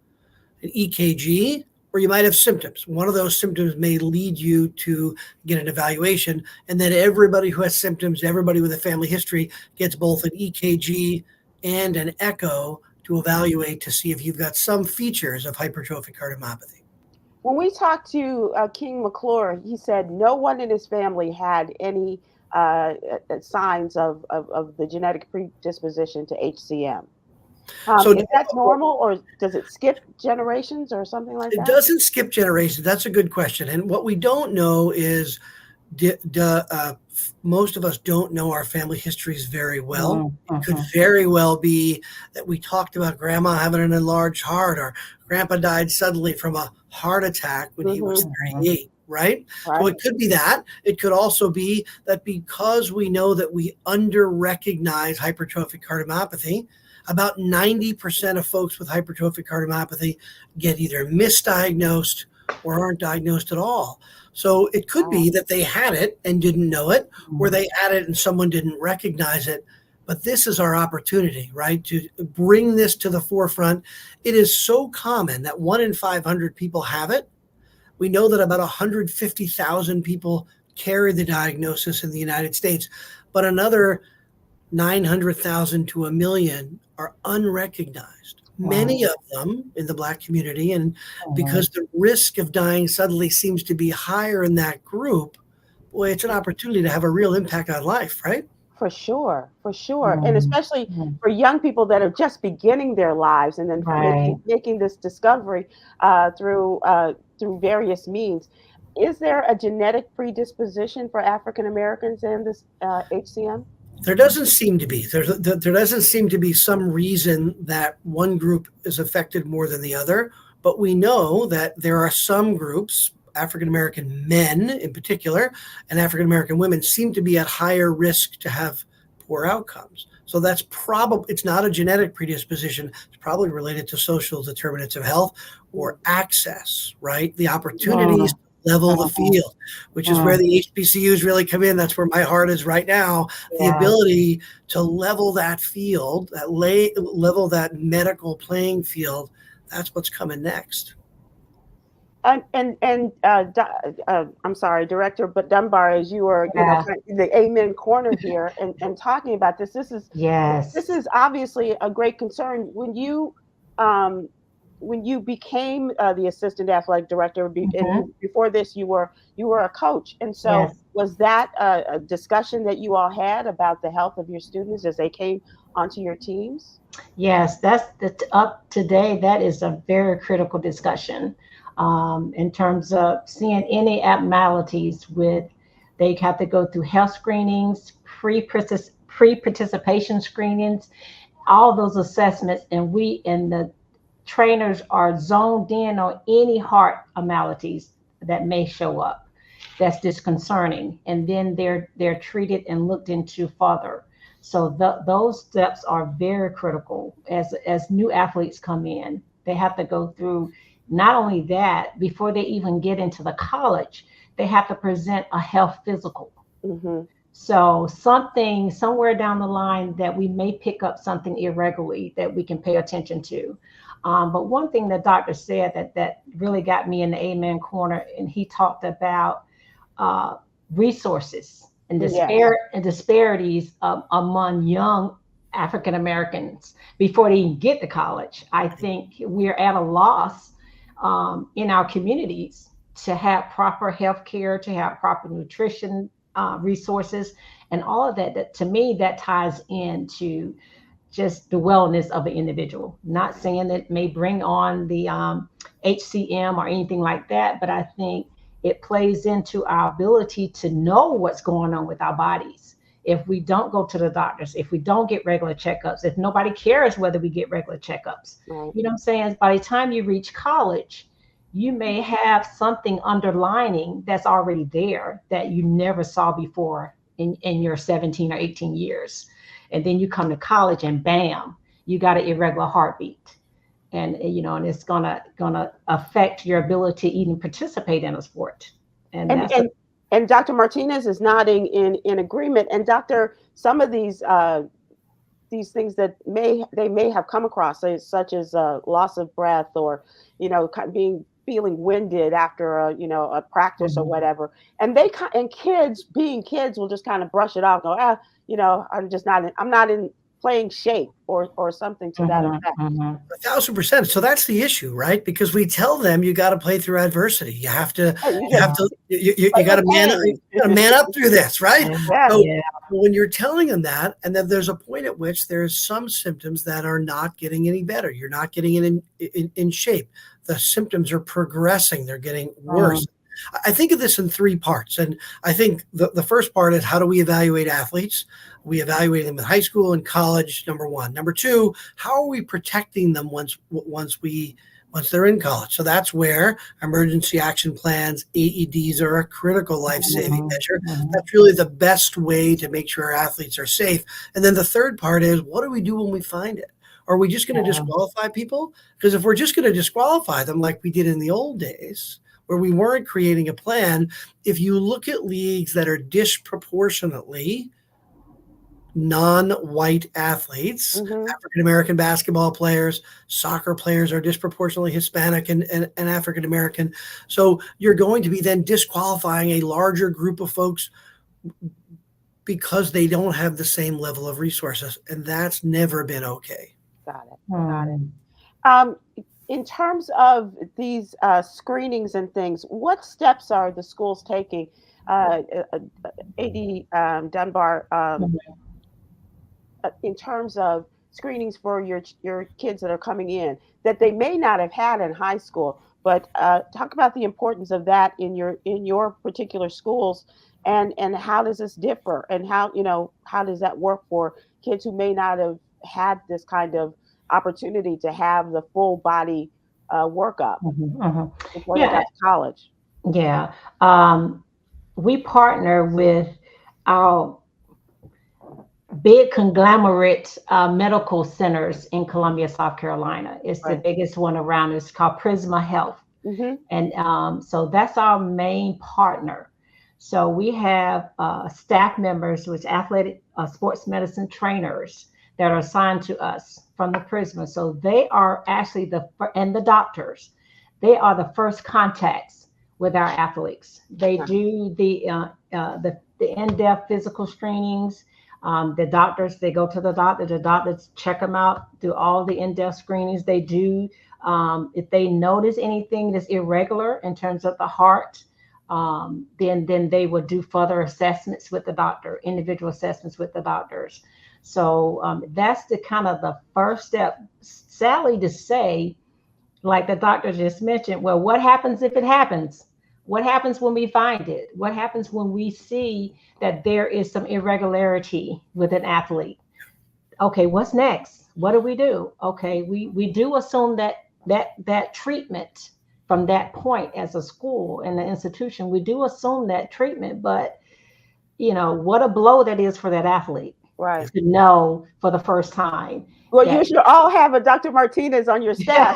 S6: an EKG, or you might have symptoms. One of those symptoms may lead you to get an evaluation. And then everybody who has symptoms, everybody with a family history gets both an EKG and an echo to evaluate to see if you've got some features of hypertrophic cardiomyopathy.
S3: When we talked to King McClure, he said no one in his family had any signs of the genetic predisposition to HCM.
S6: So
S3: is that normal, or does it skip generations or something like that?
S6: It doesn't skip generations. That's a good question. And what we don't know is most of us don't know our family histories very well. It could very well be that we talked about grandma having an enlarged heart, or grandpa died suddenly from a heart attack when he was 38, right? So it could be that. It could also be that because we know that we under-recognize hypertrophic cardiomyopathy, about 90% of folks with hypertrophic cardiomyopathy get either misdiagnosed or aren't diagnosed at all. So it could be that they had it and didn't know it, or they had it and someone didn't recognize it. But this is our opportunity, right, to bring this to the forefront. It is so common that 1 in 500 people have it. We know that about 150,000 people carry the diagnosis in the United States, but another 900,000 to 1 million are unrecognized. Many of them in the Black community. And because the risk of dying suddenly seems to be higher in that group, boy, it's an opportunity to have a real impact on life, right?
S3: For sure. And especially for young people that are just beginning their lives and then making this discovery through various means. Is there a genetic predisposition for African Americans in this HCM?
S6: There doesn't seem to be. There doesn't seem to be some reason that one group is affected more than the other. But we know that there are some groups, African-American men in particular, and African-American women seem to be at higher risk to have poor outcomes. So that's probably, it's not a genetic predisposition. It's probably related to social determinants of health or access, right? The opportunities to level the field, which is where the HBCUs really come in. That's where my heart is right now. The ability to level that field, level that medical playing field. That's what's coming next.
S3: I'm sorry, Director, but Dunbar, as you were, the amen corner here and talking about this, this is obviously a great concern. When you became the assistant athletic director, and before this, you were a coach, and so was that a discussion that you all had about the health of your students as they came onto your teams?
S5: Yes, that's up today. That is a very critical discussion. In terms of seeing any abnormalities they have to go through health screenings, pre-participation screenings, all those assessments, and the trainers are zoned in on any heart abnormalities that may show up. That's disconcerting, and then they're treated and looked into further. So those steps are very critical as new athletes come in. They have to go through. Not only that, before they even get into the college, they have to present a health physical. So somewhere down the line that we may pick up something irregularly that we can pay attention to. But one thing the doctor said that really got me in the amen corner, and he talked about resources and disparities among young African Americans before they even get to college. I think we're at a loss in our communities to have proper health care, to have proper nutrition resources, and all of that. To me, that ties into just the wellness of an individual. Not saying that may bring on the HCM or anything like that, but I think it plays into our ability to know what's going on with our bodies. If we don't go to the doctors, if we don't get regular checkups, if nobody cares whether we get regular checkups, you know what I'm saying? By the time you reach college, you may have something underlining that's already there that you never saw before in your 17 or 18 years. And then you come to college and bam, you got an irregular heartbeat. and and it's gonna affect your ability to even participate in a sport. And
S3: And
S5: that's
S3: and Dr. Martinez is nodding in agreement. And Doctor, some of these things that they may have come across, such as loss of breath, or feeling winded after a practice or whatever, and kids, being kids, will just kind of brush it off, go, I'm not in playing shape, or something to that effect.
S6: 1,000%. So that's the issue, right? Because we tell them you got to play through adversity. You have to, you got to man up through this, right? So when you're telling them that, and then there's a point at which there's some symptoms that are not getting any better. You're not getting it in shape. The symptoms are progressing. They're getting worse. I think of this in three parts. And I think the first part is, how do we evaluate athletes? We evaluate them in high school and college, number one. Number two, how are we protecting them once they're in college? So that's where emergency action plans, AEDs, are a critical life-saving measure. That's really the best way to make sure our athletes are safe. And then the third part is, what do we do when we find it? Are we just going to disqualify people? Because if we're just going to disqualify them like we did in the old days, where we weren't creating a plan, if you look at leagues that are disproportionately non-white athletes, African-American basketball players, soccer players are disproportionately Hispanic and African-American. So you're going to be then disqualifying a larger group of folks because they don't have the same level of resources. And that's never been okay.
S3: Got it. In terms of these screenings and things, what steps are the schools taking? AD Dunbar, in terms of screenings for your kids that are coming in that they may not have had in high school, but talk about the importance of that in your particular schools, and how does this differ, and how does that work for kids who may not have had this kind of opportunity to have the full body workup before they got to college?
S5: Yeah. We partner with our big conglomerate medical centers in Columbia, South Carolina. It's the biggest one around. It's called Prisma Health. And so that's our main partner. So we have staff members, which athletic sports medicine trainers, that are assigned to us from the Prisma. So they are actually and the doctors, they are the first contacts with our athletes. They do the in-depth physical screenings. The doctors, they go to the doctors check them out, do all the in-depth screenings. They do, if they notice anything that's irregular in terms of the heart, then they would do further assessments with the doctor, individual assessments with the doctors. So that's the kind of the first step. Sadly to say, like the doctor just mentioned, well, what happens if it happens? What happens when we find it? What happens when we see that there is some irregularity with an athlete? Okay, what's next? What do we do? Okay, we do assume that treatment from that point as a school and the institution, we do assume that treatment, but what a blow that is for that athlete.
S3: Right.
S5: To know for the first time.
S3: Well, you should all have a Dr. Martinez on your staff.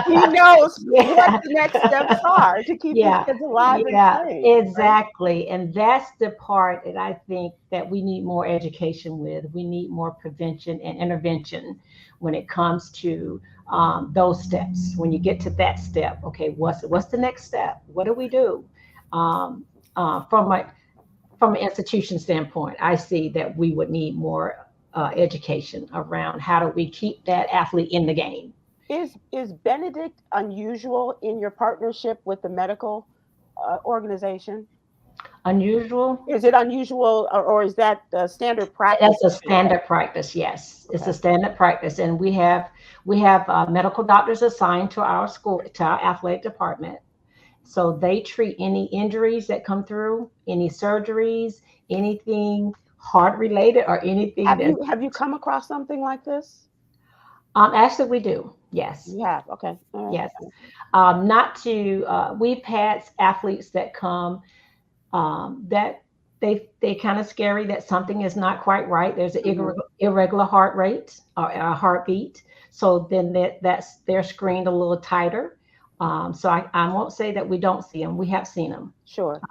S3: He knows what the next steps are to keep these kids alive and playing.
S5: Exactly. Right? And that's the part that I think that we need more education with. We need more prevention and intervention when it comes to those steps. When you get to that step, okay, what's the next step? What do we do? From an institution standpoint, I see that we would need more education around how do we keep that athlete in the game.
S3: Is Benedict unusual in your partnership with the medical organization?
S5: Unusual?
S3: Is it unusual, or is that standard practice?
S5: That's a standard practice. Yes, it's a standard practice, and we have medical doctors assigned to our school, to our athletic department. So they treat any injuries that come through, any surgeries, anything heart related, or anything.
S3: Have you come across something like this?
S5: Actually, we do. Yes.
S3: You have. Okay. All right.
S5: Yes. We've had athletes that come that they kind of scary that something is not quite right. There's an irregular heart rate or a heartbeat. So then they're screened a little tighter. So I won't say that we don't see them. We have seen them.
S3: Sure.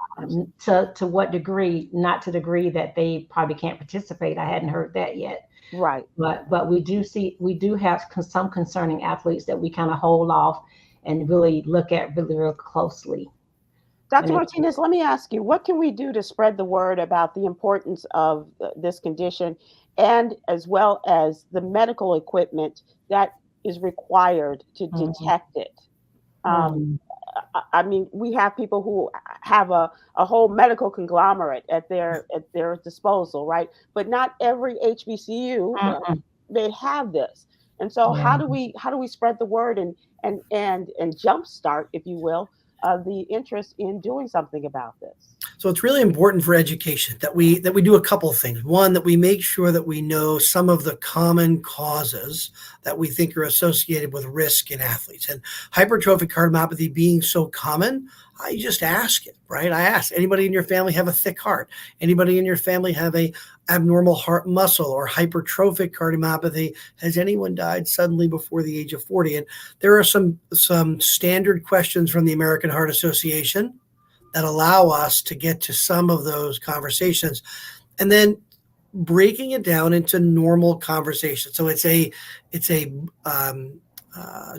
S5: To what degree? Not to the degree that they probably can't participate. I hadn't heard that yet.
S3: Right.
S5: But we do have some concerning athletes that we kind of hold off and really look at real closely.
S3: Dr. Martinez, let me ask you, what can we do to spread the word about the importance of this condition, and as well as the medical equipment that is required to detect it? I mean, we have people who have a whole medical conglomerate at their disposal, right? But not every HBCU they have this. And so how do we spread the word and jumpstart, if you will, the interest in doing something about this?
S6: So it's really important for education that we do a couple of things. One, that we make sure that we know some of the common causes that we think are associated with risk in athletes. And hypertrophic cardiomyopathy being so common, I just ask it, right? I ask, anybody in your family have a thick heart? Anybody in your family have a abnormal heart muscle or hypertrophic cardiomyopathy? Has anyone died suddenly before the age of 40? And there are some standard questions from the American Heart Association that allow us to get to some of those conversations, and then breaking it down into normal conversation. So it's a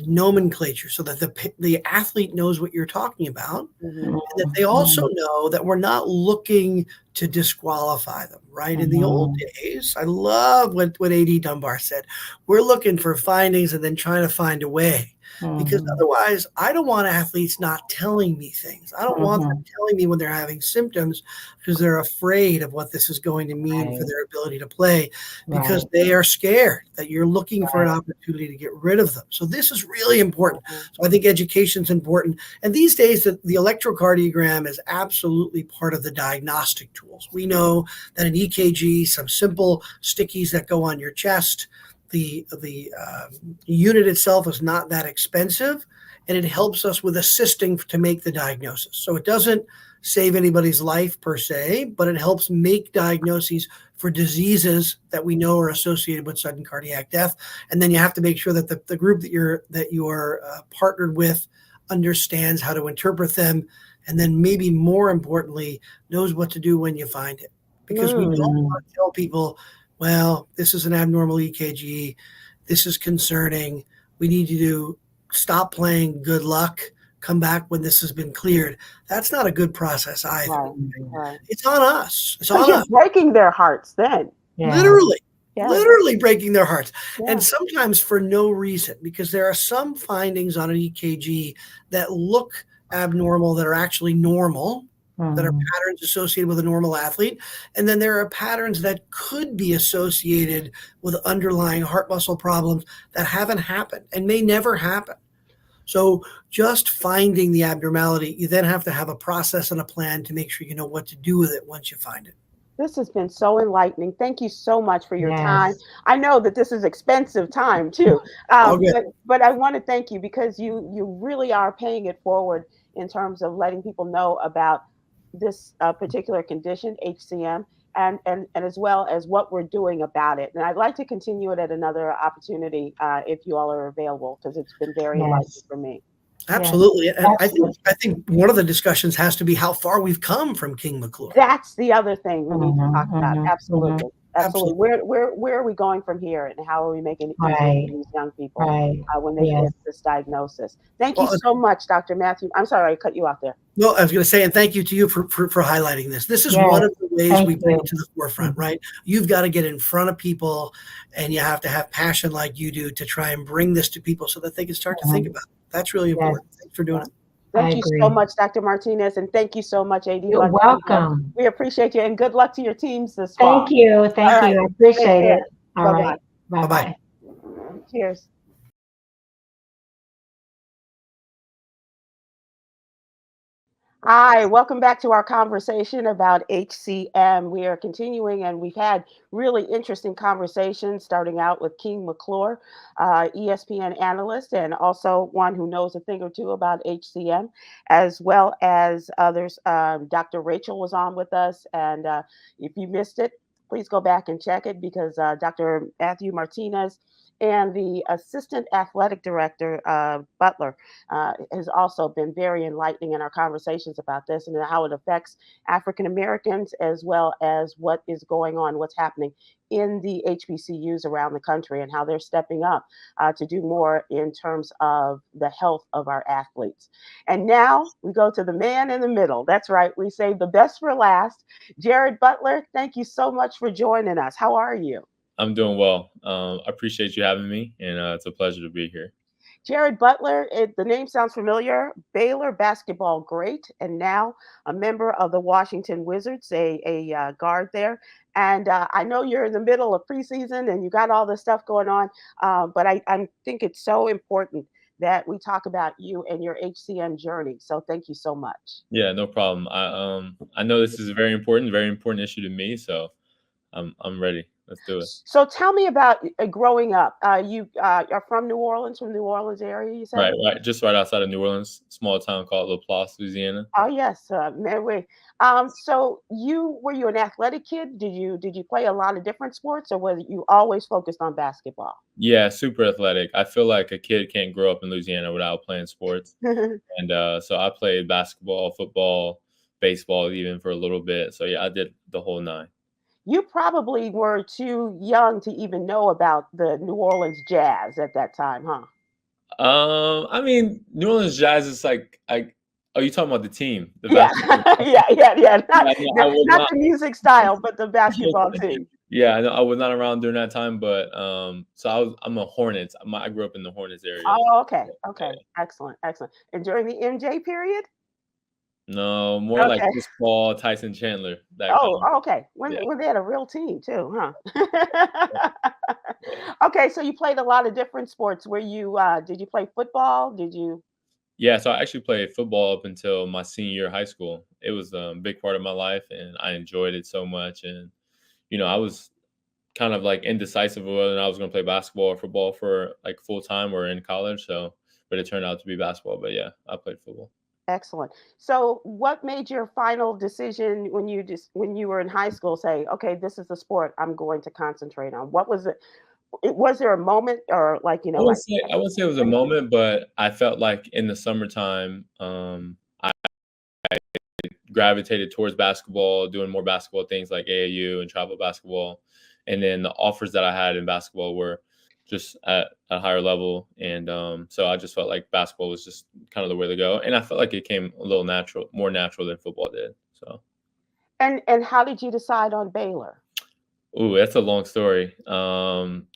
S6: nomenclature so that the athlete knows what you're talking about, and that they also know that we're not looking to disqualify them, right? In the old days, I love what A.D. Dunbar said. We're looking for findings and then trying to find a way. Because otherwise, I don't want athletes not telling me things. I don't want them telling me when they're having symptoms because they're afraid of what this is going to mean for their ability to play, because they are scared that you're looking for an opportunity to get rid of them. So this is really important. So I think education is important. And these days, the electrocardiogram is absolutely part of the diagnostic tools. We know that an EKG, some simple stickies that go on your chest, the unit itself is not that expensive, and it helps us with assisting to make the diagnosis. So it doesn't save anybody's life per se, but it helps make diagnoses for diseases that we know are associated with sudden cardiac death. And then you have to make sure that the group that you are partnered with understands how to interpret them, and then maybe more importantly, knows what to do when you find it. Because we don't want to tell people, well, this is an abnormal EKG. This is concerning. We need you to stop playing. Good luck. Come back when this has been cleared. That's not a good process either. Right. It's on us. It's on us.
S3: Breaking their hearts then.
S6: Literally breaking their hearts. And sometimes for no reason, because there are some findings on an EKG that look abnormal that are actually normal, that are patterns associated with a normal athlete. And then there are patterns that could be associated with underlying heart muscle problems that haven't happened and may never happen. So just finding the abnormality, you then have to have a process and a plan to make sure you know what to do with it once you find it.
S3: This has been so enlightening. Thank you so much for your time. I know that this is expensive time too, but I want to thank you because you really are paying it forward in terms of letting people know about this particular condition, HCM, and as well as what we're doing about it. And I'd like to continue it at another opportunity if you all are available, because it's been very enlightening for me.
S6: Absolutely. And I think one of the discussions has to be how far we've come from King McClure.
S3: That's the other thing we need to talk about. Absolutely. Where are we going from here, and how are we making it easier for these young people when they get this diagnosis? Thank you so much, Dr. Matthew. I'm sorry I cut you off there.
S6: No, I was going to say, and thank you to you for highlighting this. This is one of the ways we bring it to the forefront, right? You've got to get in front of people, and you have to have passion like you do to try and bring this to people so that they can start to think about it. That's really important. Thanks for doing it.
S3: Thank you so much, Dr. Martinez, and thank you so much, AD.
S5: You're welcome.
S3: We appreciate you, and good luck to your teams this fall.
S5: Thank you. I appreciate it. All right.
S6: Bye-bye.
S3: Cheers. Hi, welcome back to our conversation about HCM. We are continuing, and we've had really interesting conversations, starting out with King McClure, ESPN analyst, and also one who knows a thing or two about HCM, as well as others. Dr. Rachel was on with us, and if you missed it, please go back and check it because Dr. Matthew Martinez and the assistant athletic director, Butler, has also been very enlightening in our conversations about this and how it affects African Americans, as well as what is going on, what's happening in the HBCUs around the country, and how they're stepping up to do more in terms of the health of our athletes. And now we go to the man in the middle. That's right. We save the best for last. Jared Butler, thank you so much for joining us. How are you?
S7: I'm doing well. I appreciate you having me, and it's a pleasure to be here.
S3: Jared Butler, the name sounds familiar. Baylor basketball great, and now a member of the Washington Wizards, a guard there. And I know you're in the middle of preseason and you got all this stuff going on, but I think it's so important that we talk about you and your HCM journey. So thank you so much.
S7: Yeah, no problem. I know this is a very important issue to me, so I'm ready. Let's do it.
S3: So tell me about growing up. You are from New Orleans, from New Orleans area, you said?
S7: Right, just right outside of New Orleans, small town called LaPlace, Louisiana.
S3: Oh yes, man. So were you an athletic kid? Did you play a lot of different sports, or were you always focused on basketball?
S7: Yeah, super athletic. I feel like a kid can't grow up in Louisiana without playing sports, and so I played basketball, football, baseball, even for a little bit. So yeah, I did the whole nine.
S3: You probably were too young to even know about the New Orleans Jazz at that time, huh?
S7: I mean, New Orleans Jazz is like, oh, you talking about the team, the
S3: Yeah,
S7: basketball team?
S3: yeah.
S7: Yeah, no, I was
S3: Not
S7: not.
S3: the music style, but the basketball team.
S7: Yeah, I know I was not around during that time, but so I'm a Hornets. I grew up in the Hornets area.
S3: Oh, okay,
S7: Yeah.
S3: excellent. And during the MJ period?
S7: No, more like
S3: Okay.
S7: Chris Paul, Tyson Chandler, that kind
S3: Oh,
S7: of.
S3: okay.
S7: Yeah.
S3: When they had a real team too, huh? Okay, so you played a lot of different sports. Did you play football? Did you?
S7: Yeah, so I actually played football up until my senior year of high school. It was a big part of my life, and I enjoyed it so much. And I was kind of like indecisive of whether or not I was going to play basketball or football for like full time or in college. So, but it turned out to be basketball. But yeah, I played football.
S3: Excellent. So, what made your final decision when you were in high school say, "Okay, this is the sport I'm going to concentrate on"? What was it? Was there a moment, or like
S7: I wouldn't say it was a moment, but I felt like in the summertime, I gravitated towards basketball, doing more basketball things like AAU and travel basketball. And then the offers that I had in basketball were just at a higher level. And so I just felt like basketball was just kind of the way to go. And I felt like it came a little more natural than football did. So.
S3: And how did you decide on Baylor?
S7: Ooh, that's a long story. Long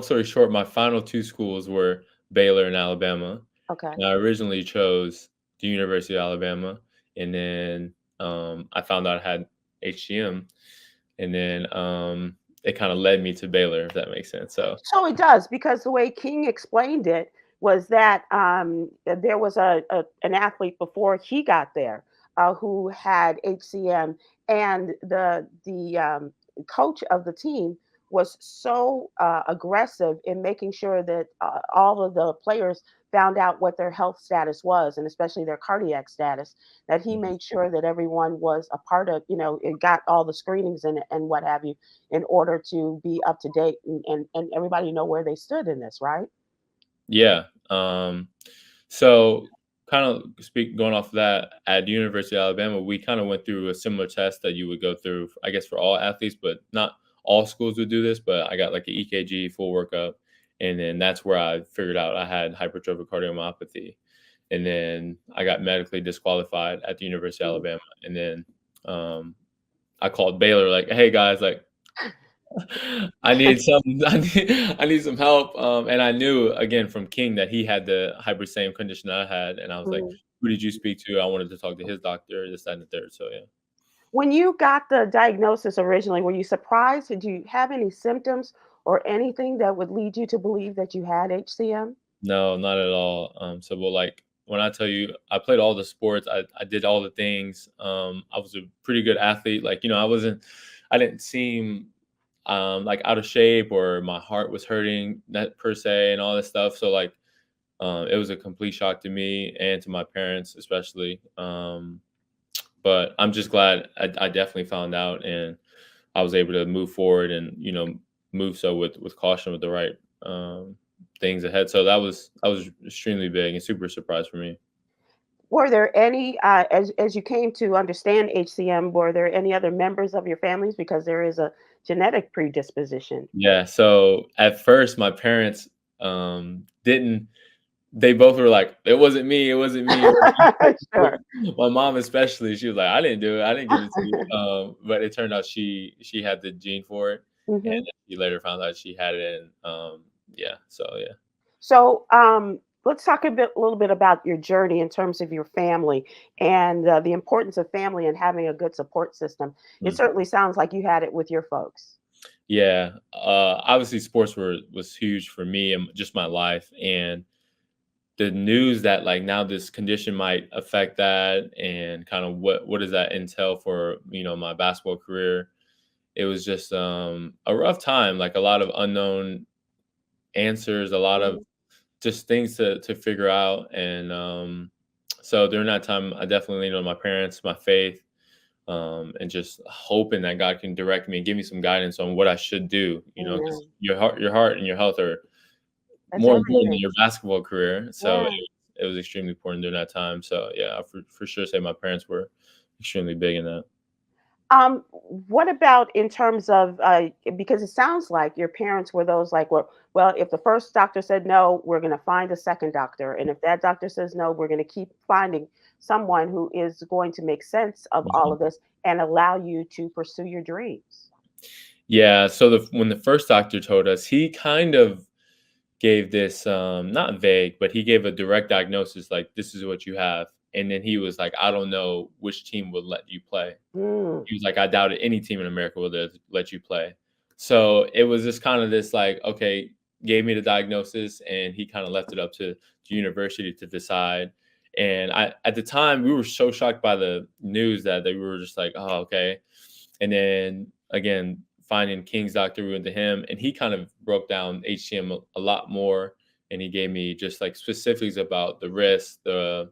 S7: story short, my final two schools were Baylor and Alabama.
S3: Okay.
S7: And I originally chose the University of Alabama, and then I found out I had HCM, and then it kind of led me to Baylor, if that makes sense. So
S3: it does, because the way King explained it was that there was an athlete before he got there who had HCM, and the coach of the team was so aggressive in making sure that all of the players found out what their health status was, and especially their cardiac status, that he made sure that everyone was a part of, it got all the screenings and what have you, in order to be up to date and everybody know where they stood in this, right?
S7: Yeah. So kind of going off of that, at the University of Alabama, we kind of went through a similar test that you would go through, I guess, for all athletes, but not all schools would do this. But I got like an EKG, full workup. And then that's where I figured out I had hypertrophic cardiomyopathy. And then I got medically disqualified at the University of Alabama. And then I called Baylor like, hey guys, like I need some help. And I knew again from King that he had the same condition that I had. And I was like, who did you speak to? I wanted to talk to his doctor, this, that, and the third. So yeah.
S3: When you got the diagnosis originally, were you surprised? Did you have any symptoms or anything that would lead you to believe that you had HCM?
S7: No, not at all. So, well, like when I tell you I played all the sports, I did all the things. I was a pretty good athlete. Like, I didn't seem like out of shape or my heart was hurting that per se and all this stuff. So like, it was a complete shock to me and to my parents, especially. But I'm just glad I definitely found out, and I was able to move forward and, move so with caution, with the right things ahead. So that was extremely big and super surprise for me.
S3: Were there any, as you came to understand HCM, were there any other members of your families, because there is a genetic predisposition?
S7: Yeah. So at first, my parents didn't. They both were like, "It wasn't me. It wasn't me."
S3: Sure.
S7: My mom, especially, she was like, "I didn't do it. I didn't give it to you." But it turned out she had the gene for it, and
S3: Hmm.
S7: then she later found out she had it. And yeah. So yeah.
S3: So, let's talk a little bit about your journey in terms of your family and the importance of family and having a good support system. It
S7: Mm.
S3: certainly sounds like you had it with your folks.
S7: Yeah. Obviously, sports was huge for me and just my life, and the news that like now this condition might affect that, and kind of what does that entail for my basketball career. It was just a rough time, like a lot of unknown answers, a lot of
S3: Mhm.
S7: just things to figure out. And so during that time, I definitely leaned on my parents, my faith, and just hoping that God can direct me and give me some guidance on what I should do. Because
S3: Amen.
S7: your heart and your health are
S3: That's
S7: more important than
S3: everything.
S7: your basketball career. So
S3: Yeah.
S7: it was extremely important during that time. So yeah, I for sure say my parents were extremely big in that.
S3: What about in terms of, because it sounds like your parents were those like, well, if the first doctor said no, we're going to find a second doctor. And if that doctor says no, we're going to keep finding someone who is going to make sense of all
S7: Mhm.
S3: of this and allow you to pursue your dreams.
S7: Yeah. So when the first doctor told us, he kind of gave this not vague, but he gave a direct diagnosis, like this is what you have. And then he was like, I don't know which team would let you play.
S3: Mm,
S7: He was like, I doubt it any team in America will let you play. So it was just kind of this like, okay, gave me the diagnosis, and he kind of left it up to university to decide. And at the time, we were so shocked by the news that we were just like, oh, okay. And then again, finding King's doctor, we went to him, and he kind of broke down HCM a lot more, and he gave me just like specifics about the risk, the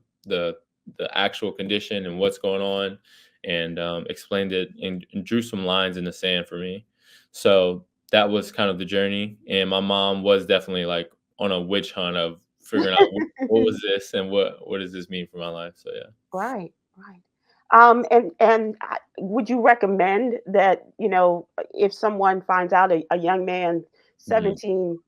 S7: actual condition, and what's going on, and explained it and drew some lines in the sand for me. So that was kind of the journey. And my mom was definitely like on a witch hunt of figuring out what was this and what does this mean for my life. So yeah.
S3: right, right. And would you recommend that, if someone finds out, a young man,
S7: Mhm.
S3: 17,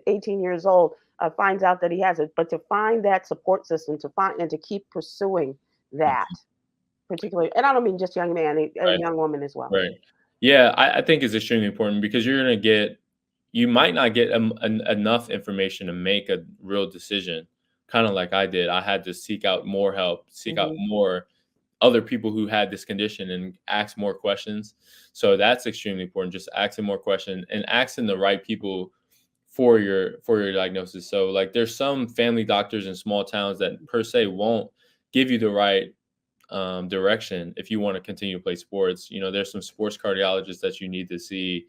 S3: 18 years old, finds out that he has it, but to find that support system, to find and to keep pursuing that particularly, and I don't mean just young man, a
S7: Right.
S3: young woman as well.
S7: Right. Yeah, I think it's extremely important, because you might not get enough information to make a real decision. Kind of like I did. I had to seek out more help, seek out
S3: Hmm.
S7: more other people who had this condition, and ask more questions. So that's extremely important. Just asking more questions and asking the right people for your diagnosis. So like there's some family doctors in small towns that per se won't give you the right direction if you want to continue to play sports. There's some sports cardiologists that you need to see.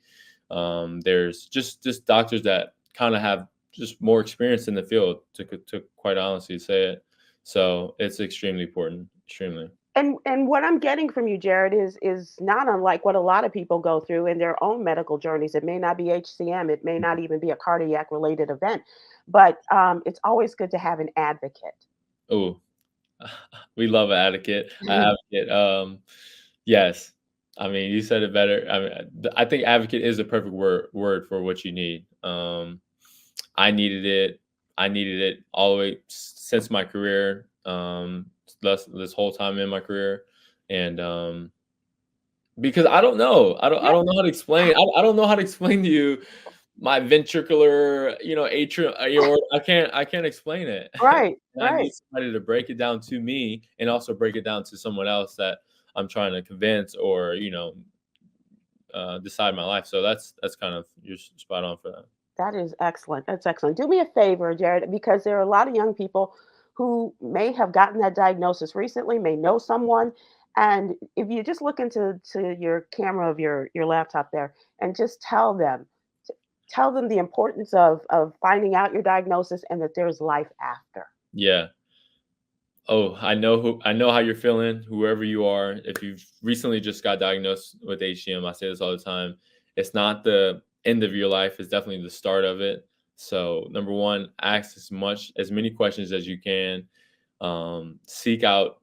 S7: There's just doctors that kind of have just more experience in the field, to quite honestly say it. So it's extremely important, extremely.
S3: And what I'm getting from you, Jared, is not unlike what a lot of people go through in their own medical journeys. It may not be HCM, it may not even be a cardiac related event, but it's always good to have an advocate.
S7: Oh, we love an advocate. An advocate. Yes. I mean, you said it better. I mean, I think advocate is the perfect word for what you need. I needed it. I needed it all the way since my career. This whole time in my career, and because I don't know, I
S3: Yeah,
S7: don't know how to explain. I don't know how to explain to you my ventricular, atrium. I can't explain it.
S3: right,
S7: And I need
S3: right.
S7: somebody to break it down to me, and also break it down to someone else that I'm trying to convince, or decide my life. So that's kind of, you're spot on for that.
S3: That is excellent. That's excellent. Do me a favor, Jared, because there are a lot of young people who may have gotten that diagnosis recently, may know someone. And if you just look into your camera of your laptop there and just tell them the importance of finding out your diagnosis and that there's life after.
S7: Yeah. Oh, I know how you're feeling, whoever you are. If you've recently just got diagnosed with HCM, I say this all the time. It's not the end of your life, it's definitely the start of it. So number one, ask as many questions as you can. Seek out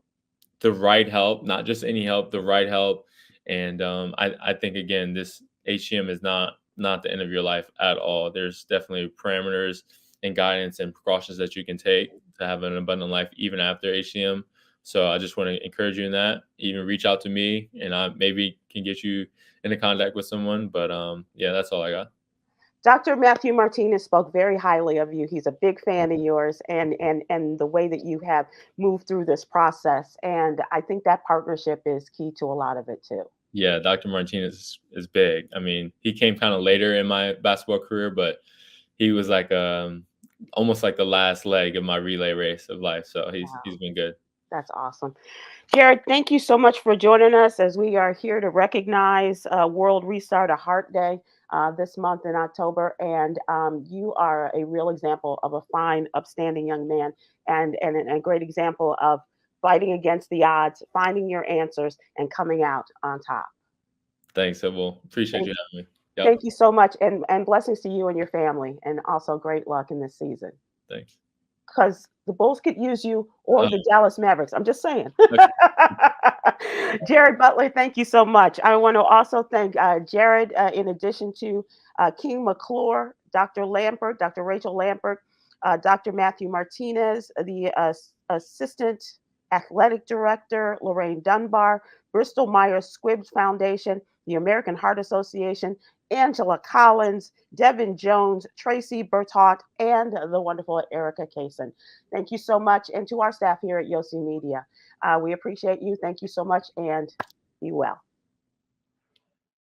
S7: the right help, not just any help, the right help. And I think again, this HCM is not the end of your life at all. There's definitely parameters and guidance and precautions that you can take to have an abundant life even after HCM. So I just want to encourage you in that. Even reach out to me, and I maybe can get you into contact with someone. But yeah, that's all I got.
S3: Dr. Matthew Martinez spoke very highly of you. He's a big fan of yours and the way that you have moved through this process. And I think that partnership is key to a lot of it too.
S7: Yeah, Dr. Martinez is big. I mean, he came kind of later in my basketball career, but he was like almost like the last leg of my relay race of life. So he's been good.
S3: That's awesome. Jared, thank you so much for joining us as we are here to recognize World Restart a Heart Day this month in October. And you are a real example of a fine, upstanding young man and a great example of fighting against the odds, finding your answers, and coming out on top.
S7: Thanks, Sybil. Appreciate you having me. Yep.
S3: Thank you so much. And blessings to you and your family. And also great luck in this season.
S7: Thanks.
S3: Because the Bulls could use you or the Dallas Mavericks. I'm just saying. Jared Butler, thank you so much. I want to also thank Jared, in addition to King McClure, Dr. Lampert, Dr. Rachel Lampert, Dr. Matthew Martinez, the Assistant Athletic Director, Lorraine Dunbar, Bristol Myers Squibb Foundation, the American Heart Association, Angela Collins, Devin Jones, Tracy Bertot, and the wonderful Erica Kaysen. Thank you so much. And to our staff here at Yossi Media, we appreciate you. Thank you so much and be well.